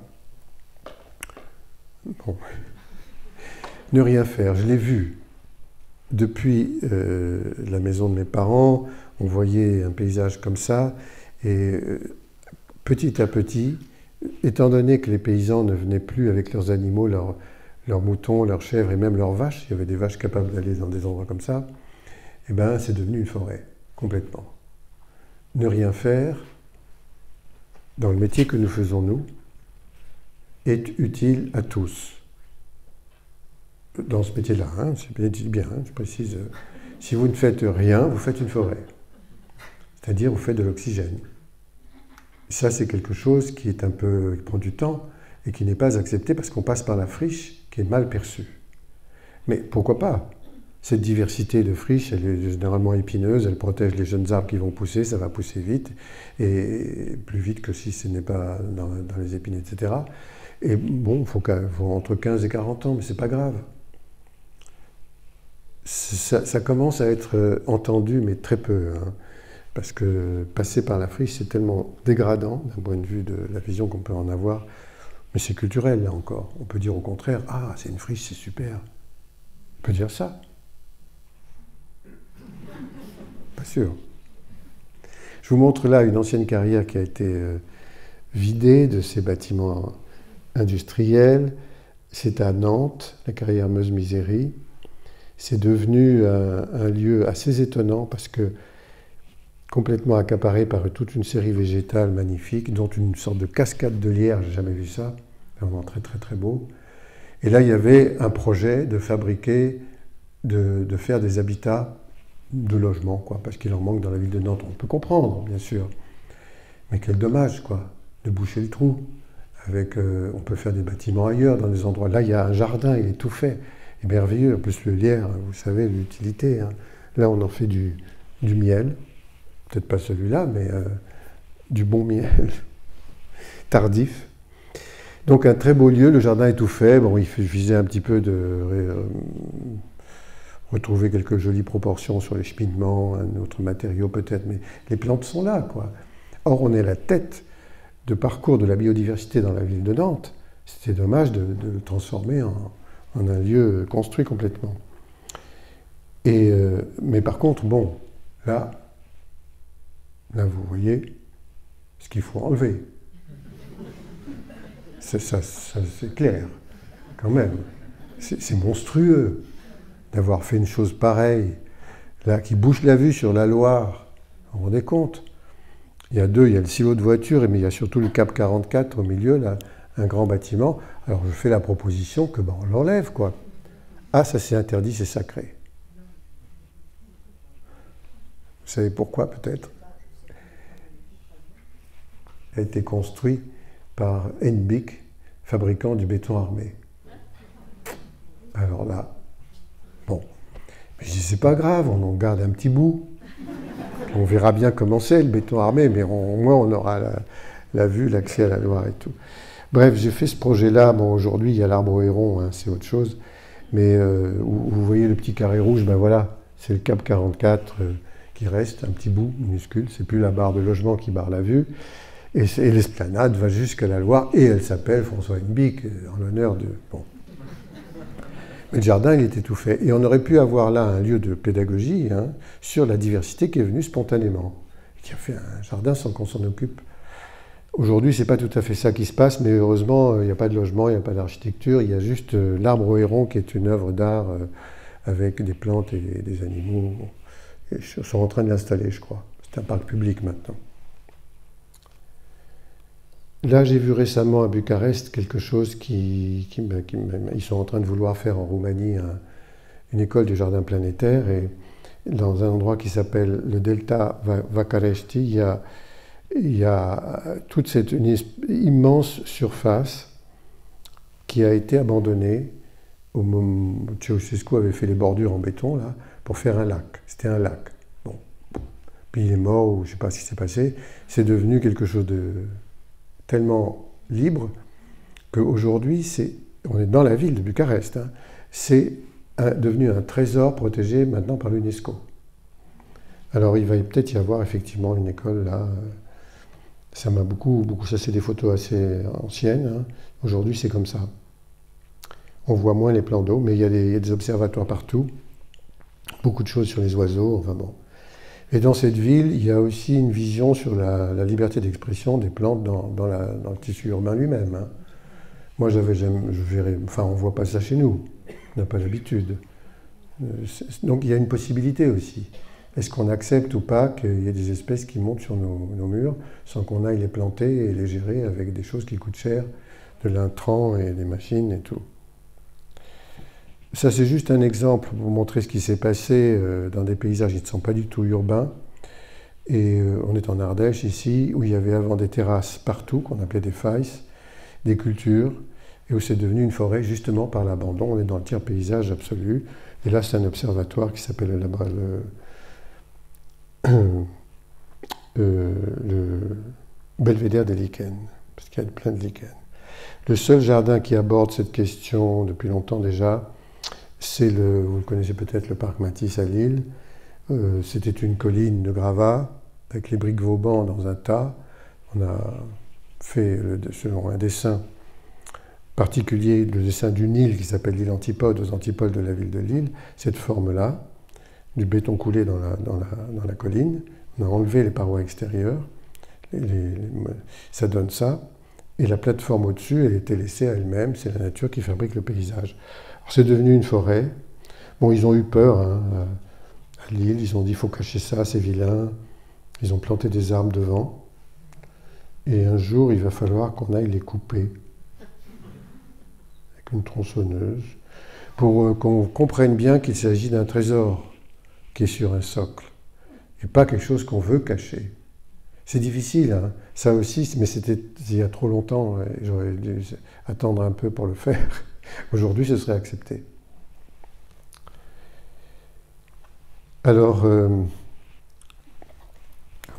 Bon. Ne rien faire, je l'ai vu. Depuis la maison de mes parents, on voyait un paysage comme ça, et petit à petit, étant donné que les paysans ne venaient plus avec leurs animaux, leurs moutons, leurs chèvres et même leurs vaches, il y avait des vaches capables d'aller dans des endroits comme ça, et bien c'est devenu une forêt, complètement. Ne rien faire, dans le métier que nous faisons nous, est utile à tous. Dans ce métier-là, hein, c'est bien, hein, je précise, si vous ne faites rien, vous faites une forêt. C'est-à-dire, vous faites de l'oxygène. Ça, c'est quelque chose qui prend du temps et qui n'est pas accepté parce qu'on passe par la friche qui est mal perçue. Mais pourquoi pas? Cette diversité de friches, elle est généralement épineuse, elle protège les jeunes arbres qui vont pousser, ça va pousser vite, et plus vite que si ce n'est pas dans les épines, etc. Et bon, il faut entre 15 et 40 ans, mais c'est pas grave. Ça commence à être entendu, mais très peu, hein, parce que passer par la friche, c'est tellement dégradant d'un point de vue de la vision qu'on peut en avoir, mais c'est culturel, là encore. On peut dire au contraire, « Ah, c'est une friche, c'est super ». On peut dire ça. Pas sûr. Je vous montre là une ancienne carrière qui a été vidée de ces bâtiments industriels. C'est à Nantes, la carrière Meuse-Misérie. C'est devenu un lieu assez étonnant parce que complètement accaparé par toute une série végétale magnifique, dont une sorte de cascade de lierre, j'ai jamais vu ça, vraiment très très très beau. Et là, il y avait un projet de fabriquer, de faire des habitats de logement, quoi, parce qu'il en manque dans la ville de Nantes. On peut comprendre, bien sûr, mais quel dommage, quoi, de boucher le trou. On peut faire des bâtiments ailleurs, dans des endroits. Là, il y a un jardin, il est tout fait. Et merveilleux, en plus le lierre, vous savez l'utilité. Hein. Là, on en fait du miel, peut-être pas celui-là, mais du bon miel, tardif. Donc un très beau lieu, le jardin est tout fait. Bon, il suffisait un petit peu de retrouver quelques jolies proportions sur les cheminements, un autre matériau peut-être, mais les plantes sont là, quoi. Or, on est la tête de parcours de la biodiversité dans la ville de Nantes. C'était dommage de le transformer en un lieu construit complètement. Mais par contre, bon, là, vous voyez ce qu'il faut enlever. Ça, c'est clair, quand même. C'est monstrueux d'avoir fait une chose pareille, là, qui bouche la vue sur la Loire. Vous vous rendez compte? Il y a deux, il y a le silo de voiture, mais il y a surtout le Cap 44 au milieu, là, un grand bâtiment. Alors je fais la proposition que on l'enlève, quoi. Ah, ça c'est interdit, c'est sacré. Vous savez pourquoi, peut-être? Il a été construit par Henbick, fabricant du béton armé. Alors là, bon, mais c'est pas grave, on en garde un petit bout. On verra bien comment c'est le béton armé, mais au moins on aura la vue, l'accès à la Loire et tout. Bref, j'ai fait ce projet-là. Bon, aujourd'hui, il y a l'arbre au héron, hein, c'est autre chose. Mais vous voyez le petit carré rouge, ben voilà, c'est le Cap 44 qui reste, un petit bout minuscule. C'est plus la barre de logement qui barre la vue. Et l'esplanade va jusqu'à la Loire, et elle s'appelle François Henbick, en l'honneur de... Bon. Mais le jardin, il était tout fait. Et on aurait pu avoir là un lieu de pédagogie, hein, sur la diversité qui est venue spontanément, qui a fait un jardin sans qu'on s'en occupe. Aujourd'hui, c'est pas tout à fait ça qui se passe, mais heureusement, il n'y a pas de logement, il n'y a pas d'architecture, il y a juste l'arbre au héron qui est une œuvre d'art avec des plantes et des animaux. Et ils sont en train de l'installer, je crois. C'est un parc public maintenant. Là, j'ai vu récemment à Bucarest quelque chose ils sont en train de vouloir faire en Roumanie une école du jardin planétaire, et dans un endroit qui s'appelle le Delta Vacaresti, il y a toute cette immense surface qui a été abandonnée au moment où Ceausescu avait fait les bordures en béton là, pour faire un lac. C'était un lac. Bon. Puis il est mort, ou je ne sais pas ce qui s'est passé. C'est devenu quelque chose de tellement libre qu'aujourd'hui, on est dans la ville de Bucarest. Hein, c'est devenu un trésor protégé maintenant par l'UNESCO. Alors il va peut-être y avoir effectivement une école là. Ça m'a beaucoup, ça c'est des photos assez anciennes. Hein. Aujourd'hui c'est comme ça. On voit moins les plans d'eau, mais il y a des observatoires partout. Beaucoup de choses sur les oiseaux, enfin bon. Et dans cette ville, il y a aussi une vision sur la liberté d'expression des plantes dans le tissu urbain lui-même. Hein. Moi, on ne voit pas ça chez nous. On n'a pas l'habitude. Donc il y a une possibilité aussi. Est-ce qu'on accepte ou pas qu'il y ait des espèces qui montent sur nos murs sans qu'on aille les planter et les gérer avec des choses qui coûtent cher, de l'intrant et des machines et tout? Ça, c'est juste un exemple pour vous montrer ce qui s'est passé dans des paysages qui ne sont pas du tout urbains. Et on est en Ardèche ici, où il y avait avant des terrasses partout, qu'on appelait des failles, des cultures, et où c'est devenu une forêt justement par l'abandon. On est dans le tiers paysage absolu. Et là, c'est un observatoire qui s'appelle le belvédère des lichens, parce qu'il y a plein de lichens. Le seul jardin qui aborde cette question depuis longtemps déjà, c'est vous le connaissez peut-être, le parc Matisse à Lille. C'était une colline de gravats avec les briques Vauban dans un tas. On a fait, selon un dessin particulier, le dessin d'une île qui s'appelle l'île Antipode, aux antipodes de la ville de Lille, cette forme-là, du béton coulé dans la colline. On a enlevé les parois extérieures, ça donne ça. Et la plateforme au-dessus, elle était laissée à elle-même, c'est la nature qui fabrique le paysage. Alors, c'est devenu une forêt. Bon, ils ont eu peur, hein, à Lille, ils ont dit il faut cacher ça, c'est vilain. Ils ont planté des arbres devant. Et un jour, il va falloir qu'on aille les couper avec une tronçonneuse pour qu'on comprenne bien qu'il s'agit d'un trésor qui est sur un socle et pas quelque chose qu'on veut cacher. C'est difficile, hein, ça aussi, mais c'était il y a trop longtemps, j'aurais dû attendre un peu pour le faire. Aujourd'hui, ce serait accepté. Alors,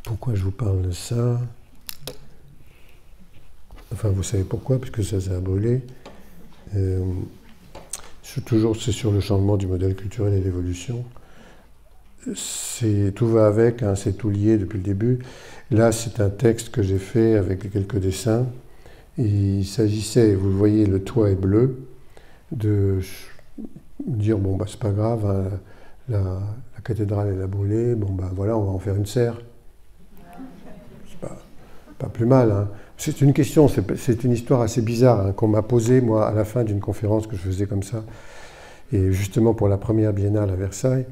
pourquoi je vous parle de ça? Enfin, vous savez pourquoi, puisque ça a brûlé. Toujours, c'est sur le changement du modèle culturel et l'évolution. Tout va avec, hein, c'est tout lié depuis le début. Là, c'est un texte que j'ai fait avec quelques dessins. Il s'agissait, vous le voyez, le toit est bleu, de dire, bon, bah, c'est pas grave, hein, la cathédrale, elle a brûlé, bon, bah, voilà, on va en faire une serre. C'est pas plus mal, hein. C'est une question, c'est une histoire assez bizarre hein, qu'on m'a posée, moi, à la fin d'une conférence que je faisais comme ça, et justement pour la première biennale à Versailles.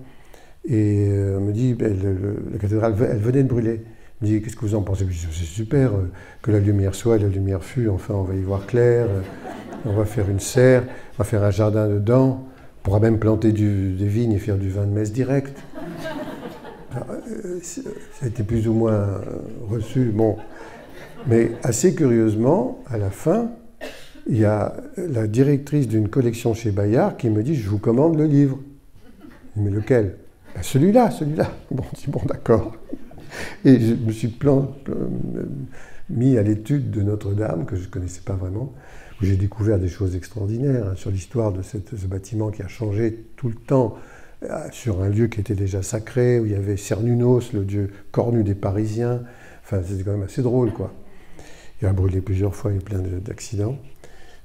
Et on me dit, la cathédrale, elle venait de brûler. Je me dis, qu'est-ce que vous en pensez? C'est super que la lumière soit, la lumière fut, enfin on va y voir clair, on va faire une serre, on va faire un jardin dedans, on pourra même planter des vignes et faire du vin de messe direct. Alors, ça a été plus ou moins reçu, bon. Mais assez curieusement, à la fin, il y a la directrice d'une collection chez Bayard qui me dit, je vous commande le livre. Mais lequel? Ben celui-là. Bon, je dis, bon, d'accord. Et je me suis mis à l'étude de Notre-Dame, que je ne connaissais pas vraiment, où j'ai découvert des choses extraordinaires hein, sur l'histoire de ce bâtiment qui a changé tout le temps, sur un lieu qui était déjà sacré, où il y avait Cernunnos, le dieu cornu des Parisiens. Enfin, c'était quand même assez drôle, quoi. Il a brûlé plusieurs fois, il y a eu plein d'accidents.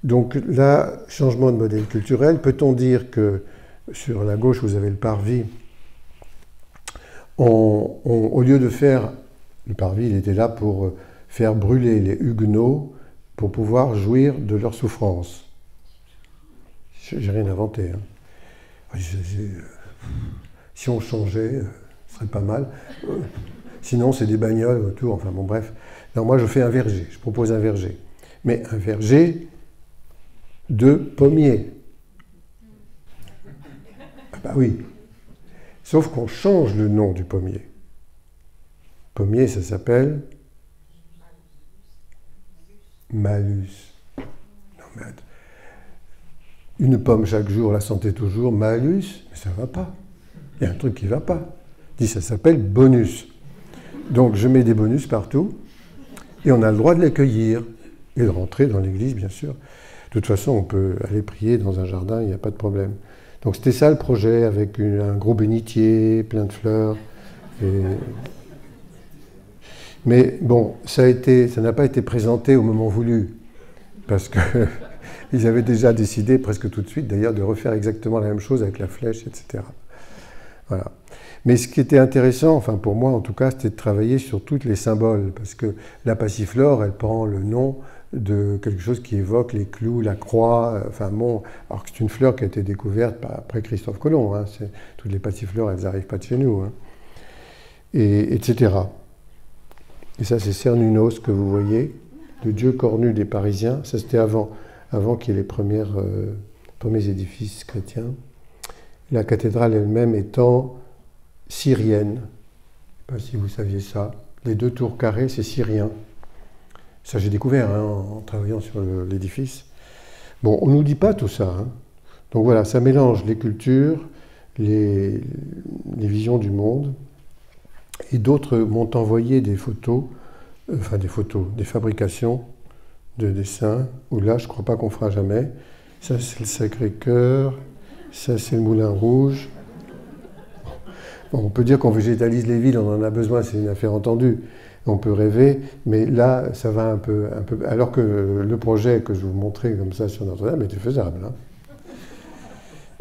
Donc là, changement de modèle culturel. Peut-on dire que sur la gauche, vous avez le parvis. Au lieu de faire, le parvis, il était là pour faire brûler les Huguenots pour pouvoir jouir de leur souffrance. J'ai rien inventé. Hein. Si on changeait, ce serait pas mal. Sinon, c'est des bagnoles autour. Enfin bon, bref. Non, moi, je fais un verger. Je propose un verger. Mais un verger de pommiers. Ah bah oui. Sauf qu'on change le nom du pommier. Pommier, ça s'appelle malus. Non, mais attends. Une pomme chaque jour, la santé toujours, malus, mais ça ne va pas. Il y a un truc qui ne va pas. Je dis, ça s'appelle bonus. Donc je mets des bonus partout, et on a le droit de les cueillir, et de rentrer dans l'église, bien sûr. De toute façon, on peut aller prier dans un jardin, il n'y a pas de problème. Donc c'était ça le projet, avec un gros bénitier, plein de fleurs. Mais bon, ça n'a pas été présenté au moment voulu, parce qu'ils avaient déjà décidé, presque tout de suite d'ailleurs, de refaire exactement la même chose avec la flèche, etc. Voilà. Mais ce qui était intéressant, enfin pour moi en tout cas, c'était de travailler sur tous les symboles, parce que la passiflore, elle prend le nom de quelque chose qui évoque les clous, la croix, enfin bon, alors que c'est une fleur qui a été découverte après Christophe Colomb, hein, toutes les passiflores, elles n'arrivent pas de chez nous, hein, etc. Et ça, c'est Cernunnos que vous voyez, le dieu cornu des Parisiens, ça c'était avant qu'il y ait les premiers édifices chrétiens. La cathédrale elle-même étant syrienne, je ne sais pas si vous saviez ça, les 2 tours carrées, c'est syrien. Ça, j'ai découvert hein, en travaillant sur l'édifice. Bon, on ne nous dit pas tout ça. Hein. Donc voilà, ça mélange les cultures, les visions du monde. Et d'autres m'ont envoyé des photos, des fabrications de dessins, où là, je ne crois pas qu'on fera jamais. Ça, c'est le Sacré-Cœur. Ça, c'est le Moulin Rouge. Bon, on peut dire qu'on végétalise les villes, on en a besoin, c'est une affaire entendue. On peut rêver, mais là, ça va un peu. Alors que le projet que je vous montrais comme ça sur Notre-Dame était faisable. Hein.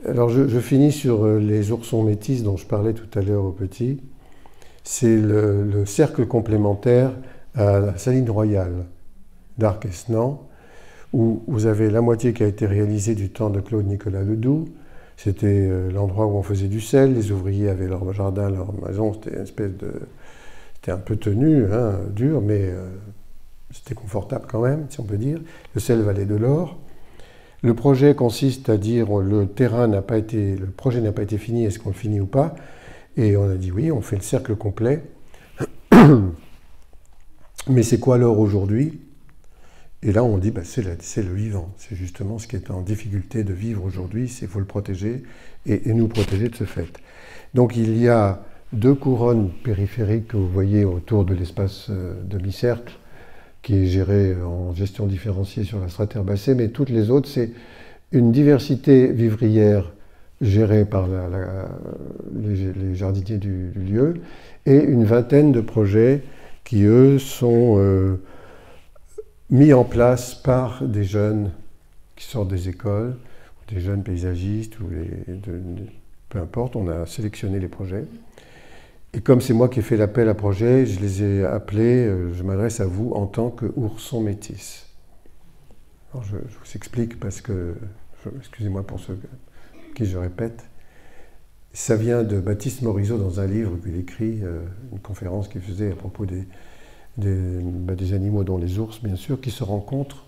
Alors, je finis sur les oursons métis dont je parlais tout à l'heure aux petits. C'est le cercle complémentaire à la Saline Royale d'Arc-Esnan, où vous avez la moitié qui a été réalisée du temps de Claude Nicolas Ledoux. C'était l'endroit où on faisait du sel, les ouvriers avaient leur jardin, leur maison, c'était une espèce de... C'était un peu tenu, hein, dur, mais c'était confortable quand même, si on peut dire. Le sel valait de l'or. Le projet consiste à dire le projet n'a pas été fini, est-ce qu'on le finit ou pas? Et on a dit oui, on fait le cercle complet. Mais c'est quoi l'or aujourd'hui? Et là, on dit bah, c'est le vivant. C'est justement ce qui est en difficulté de vivre aujourd'hui, c'est qu'il faut le protéger et nous protéger de ce fait. Donc il y a 2 couronnes périphériques que vous voyez autour de l'espace demi-cercle, qui est géré en gestion différenciée sur la strate herbacée, mais toutes les autres, c'est une diversité vivrière gérée par les jardiniers du lieu, et une vingtaine de projets qui, eux, sont mis en place par des jeunes qui sortent des écoles, des jeunes paysagistes, peu importe, on a sélectionné les projets. Et comme c'est moi qui ai fait l'appel à projet, je les ai appelés, je m'adresse à vous en tant que ourson métis. Alors je vous explique parce que, excusez-moi pour ceux qui je répète, ça vient de Baptiste Morisot dans un livre qu'il écrit, une conférence qu'il faisait à propos des animaux, dont les ours bien sûr, qui se rencontrent,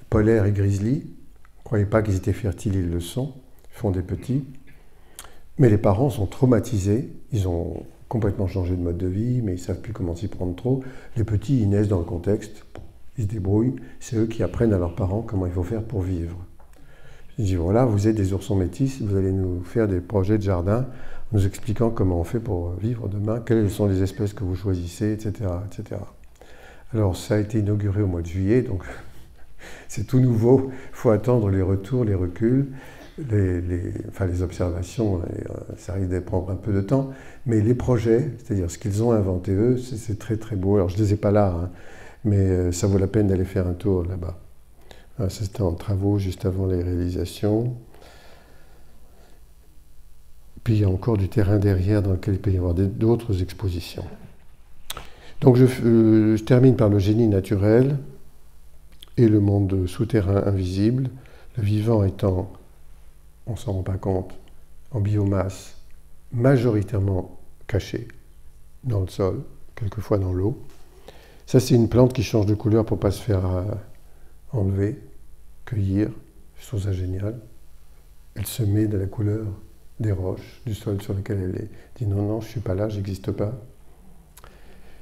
polaires et grizzly. Ne croyez pas qu'ils étaient fertiles, ils le sont, ils font des petits. Mais les parents sont traumatisés, ils ont complètement changé de mode de vie, mais ils ne savent plus comment s'y prendre trop. Les petits, ils naissent dans le contexte, ils se débrouillent, c'est eux qui apprennent à leurs parents comment il faut faire pour vivre. Je dis voilà, vous êtes des oursons métis, vous allez nous faire des projets de jardin, nous expliquant comment on fait pour vivre demain, quelles sont les espèces que vous choisissez, etc., etc. Alors ça a été inauguré au mois de juillet, donc c'est tout nouveau, il faut attendre les retours, les reculs, les observations, ça risque de prendre un peu de temps, mais les projets, c'est-à-dire ce qu'ils ont inventé eux, c'est très très beau. Alors je ne les ai pas là, hein, mais ça vaut la peine d'aller faire un tour là-bas. Ça c'était en travaux juste avant les réalisations. Puis il y a encore du terrain derrière dans lequel il peut y avoir d'autres expositions. Donc je termine par le génie naturel et le monde souterrain invisible, le vivant étant, on ne s'en rend pas compte, en biomasse majoritairement caché dans le sol, quelquefois dans l'eau. Ça c'est une plante qui change de couleur pour ne pas se faire enlever, cueillir, je trouve ça génial. Elle se met de la couleur des roches, du sol sur lequel elle est. Elle dit non, non, je ne suis pas là, je n'existe pas.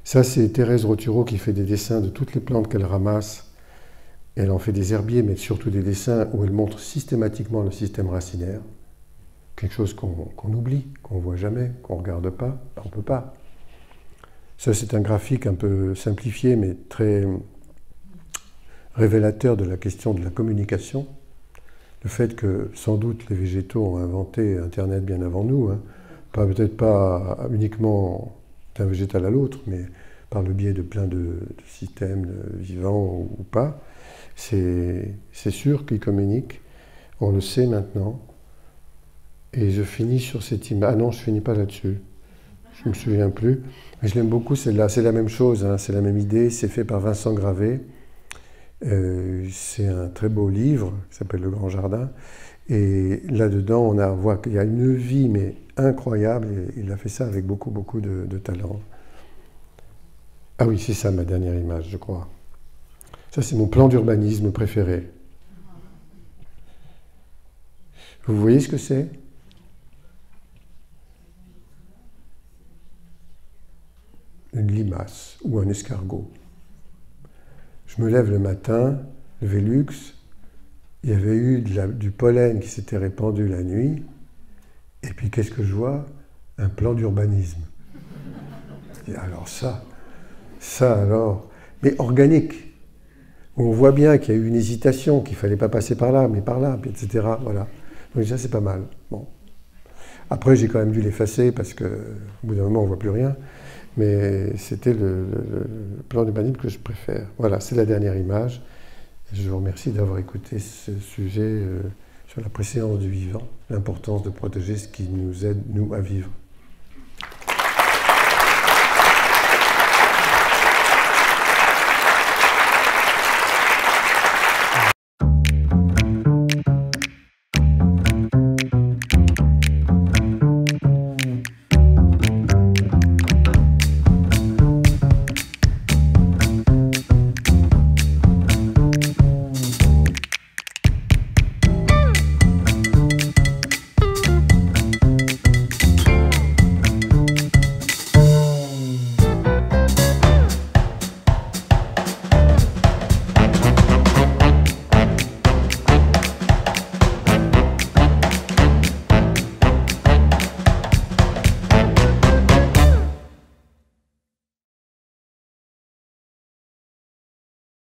Ça, c'est Thérèse Roturo qui fait des dessins de toutes les plantes qu'elle ramasse. Elle en fait des herbiers, mais surtout des dessins où elle montre systématiquement le système racinaire. Quelque chose qu'on oublie, qu'on ne voit jamais, qu'on ne regarde pas, on ne peut pas. Ça, c'est un graphique un peu simplifié, mais très révélateur de la question de la communication. Le fait que, sans doute, les végétaux ont inventé Internet bien avant nous, hein. Peut-être pas uniquement d'un végétal à l'autre, mais par le biais de plein de systèmes vivants ou pas. C'est sûr qu'ils communiquent, on le sait maintenant. Et je finis sur cette image. Ah non, je ne finis pas là-dessus. Je ne me souviens plus. Mais je l'aime beaucoup, celle-là. C'est la même chose, hein, c'est la même idée. C'est fait par Vincent Gravé. C'est un très beau livre qui s'appelle Le Grand Jardin. Et là-dedans, on voit qu'il y a une vie mais incroyable. Et il a fait ça avec beaucoup, beaucoup de talent. Ah oui, c'est ça ma dernière image, je crois. Ça, c'est mon plan d'urbanisme préféré. Vous voyez ce que c'est ? Une limace ou un escargot. Je me lève le matin, le Velux, il y avait eu du pollen qui s'était répandu la nuit, et puis qu'est-ce que je vois ? Un plan d'urbanisme. Et alors ça alors, mais organique, où on voit bien qu'il y a eu une hésitation, qu'il ne fallait pas passer par là, mais par là, etc. Voilà. Donc ça, c'est pas mal. Bon. Après, j'ai quand même dû l'effacer, parce qu'au bout d'un moment, on ne voit plus rien. Mais c'était le plan d'urbanisme que je préfère. Voilà, c'est la dernière image. Je vous remercie d'avoir écouté ce sujet sur la préséance du vivant, l'importance de protéger ce qui nous aide, nous, à vivre.